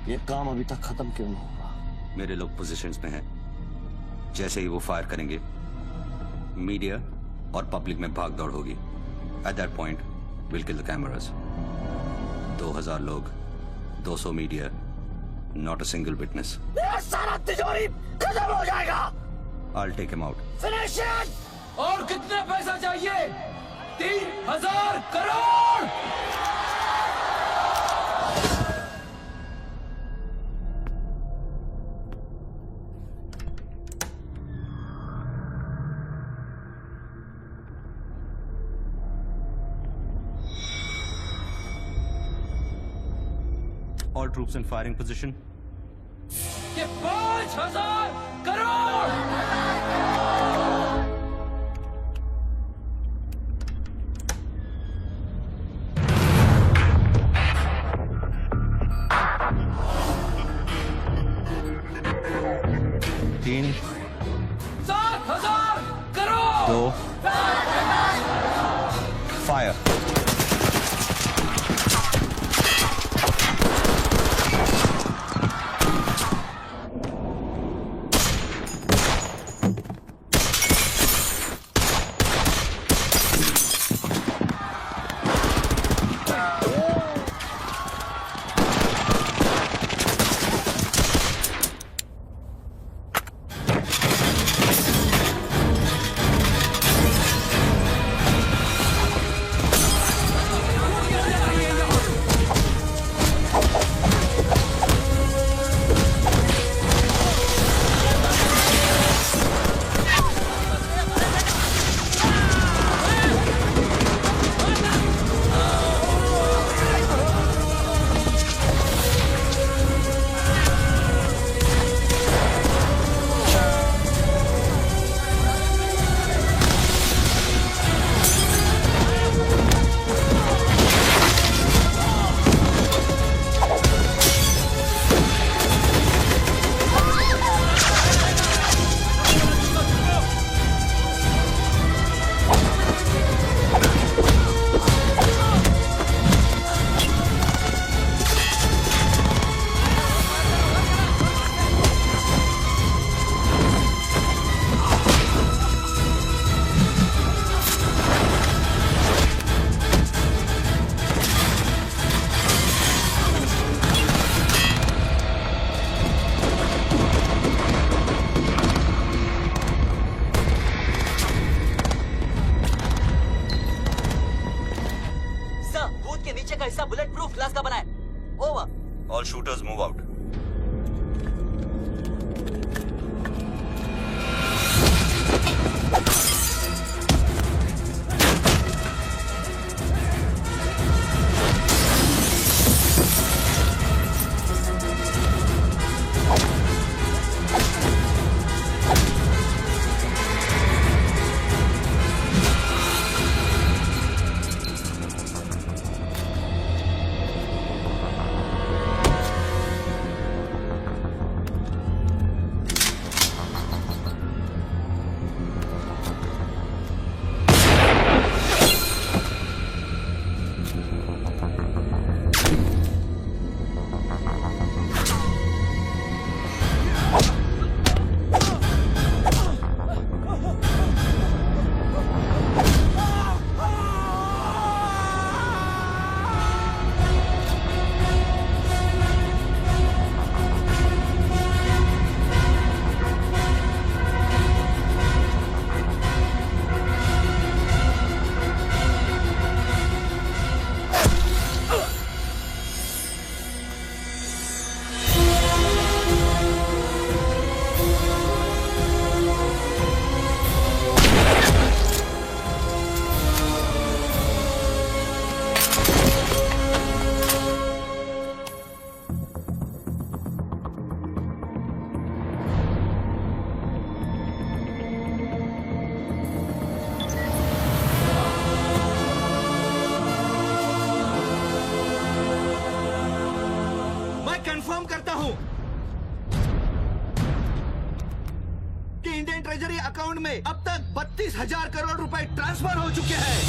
ये काम अभी तक खत्म क्यों नहीं हुआ? मेरे लोग पोजीशंस में हैं। जैसे ही वो फायर करेंगे, मीडिया और पब्लिक में भाग दौड़ होगी। At that point will kill the cameras. 2000 लोग, 200 media, not a single witness. मेरा सारा तिजोरी खत्म हो जाएगा। I'll take him out. Finish it. और कितना पैसा चाहिए? 3000 crore. All troops in firing position. ये 5000 करोड़। तीन, 7000 crore. 2, fire. All shooters move out. Confirm करता हूं कि इंडियन ट्रेजरी अकाउंट में अब तक 32,000 करोड़ रुपए ट्रांसफर हो चुके हैं।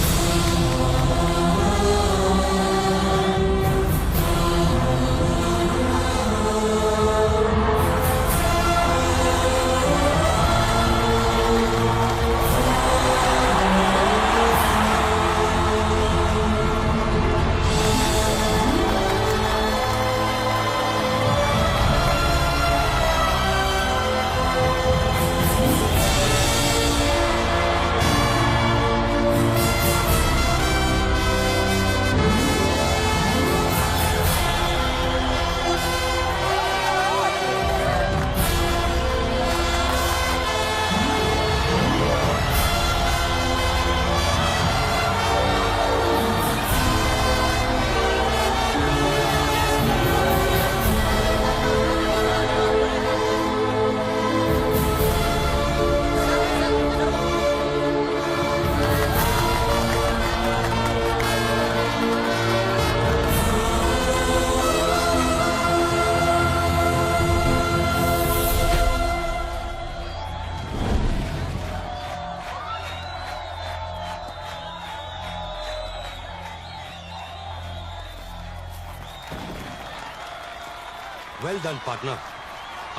Well done, partner.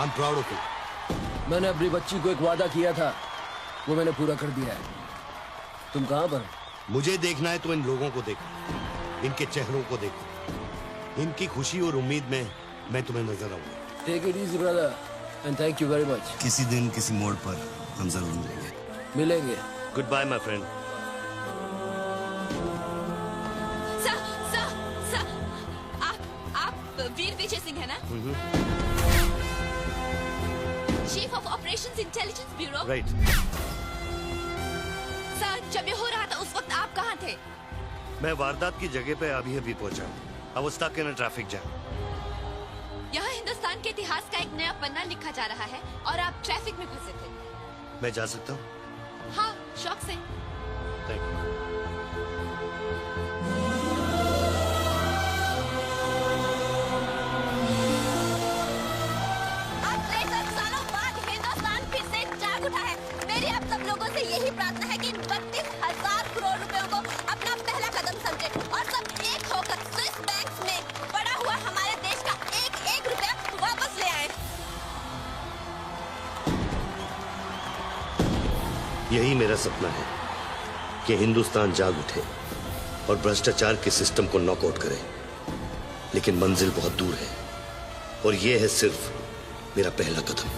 I'm proud of you. मैंने अपनी बच्ची को एक वादा किया था, वो मैंने पूरा कर दिया है। तुम कहाँ पर? मुझे देखना है तो इन लोगों को देखो, इनके चेहरों को देखो, इनकी खुशी और उम्मीद में मैं तुम्हें नजर आऊंगा। Take it easy, brother, and thank you very much. किसी दिन किसी मोड़ पर हम जरूर मिलेंगे। मिलेंगे। Goodbye, my friend. आप वीर विजय सिंह है ना? Chief of operations intelligence bureau. Right. Sir, जब ये हो रहा था उस वक्त आप कहाँ थे? मैं वारदात की जगह पे अभी पहुंचा। I was stuck in a traffic jam. यहाँ हिंदुस्तान के इतिहास का एक नया पन्ना लिखा जा रहा है और आप ट्रैफिक में फंसे थे। मैं जा सकता हूँ? हाँ, शौक से। Thank you. मेरी आप सब लोगों से यही प्रार्थना है कि 32,000 करोड़ रुपयों को अपना पहला कदम समझे और सब एक होकर स्विस बैंक्स में पड़ा हुआ हमारे देश का एक एक रुपया वापस ले आए। यही मेरा सपना है कि हिंदुस्तान जाग उठे और भ्रष्टाचार के सिस्टम को नॉकआउट करे, लेकिन मंजिल बहुत दूर है और यह है सिर्फ मेरा पहला कदम।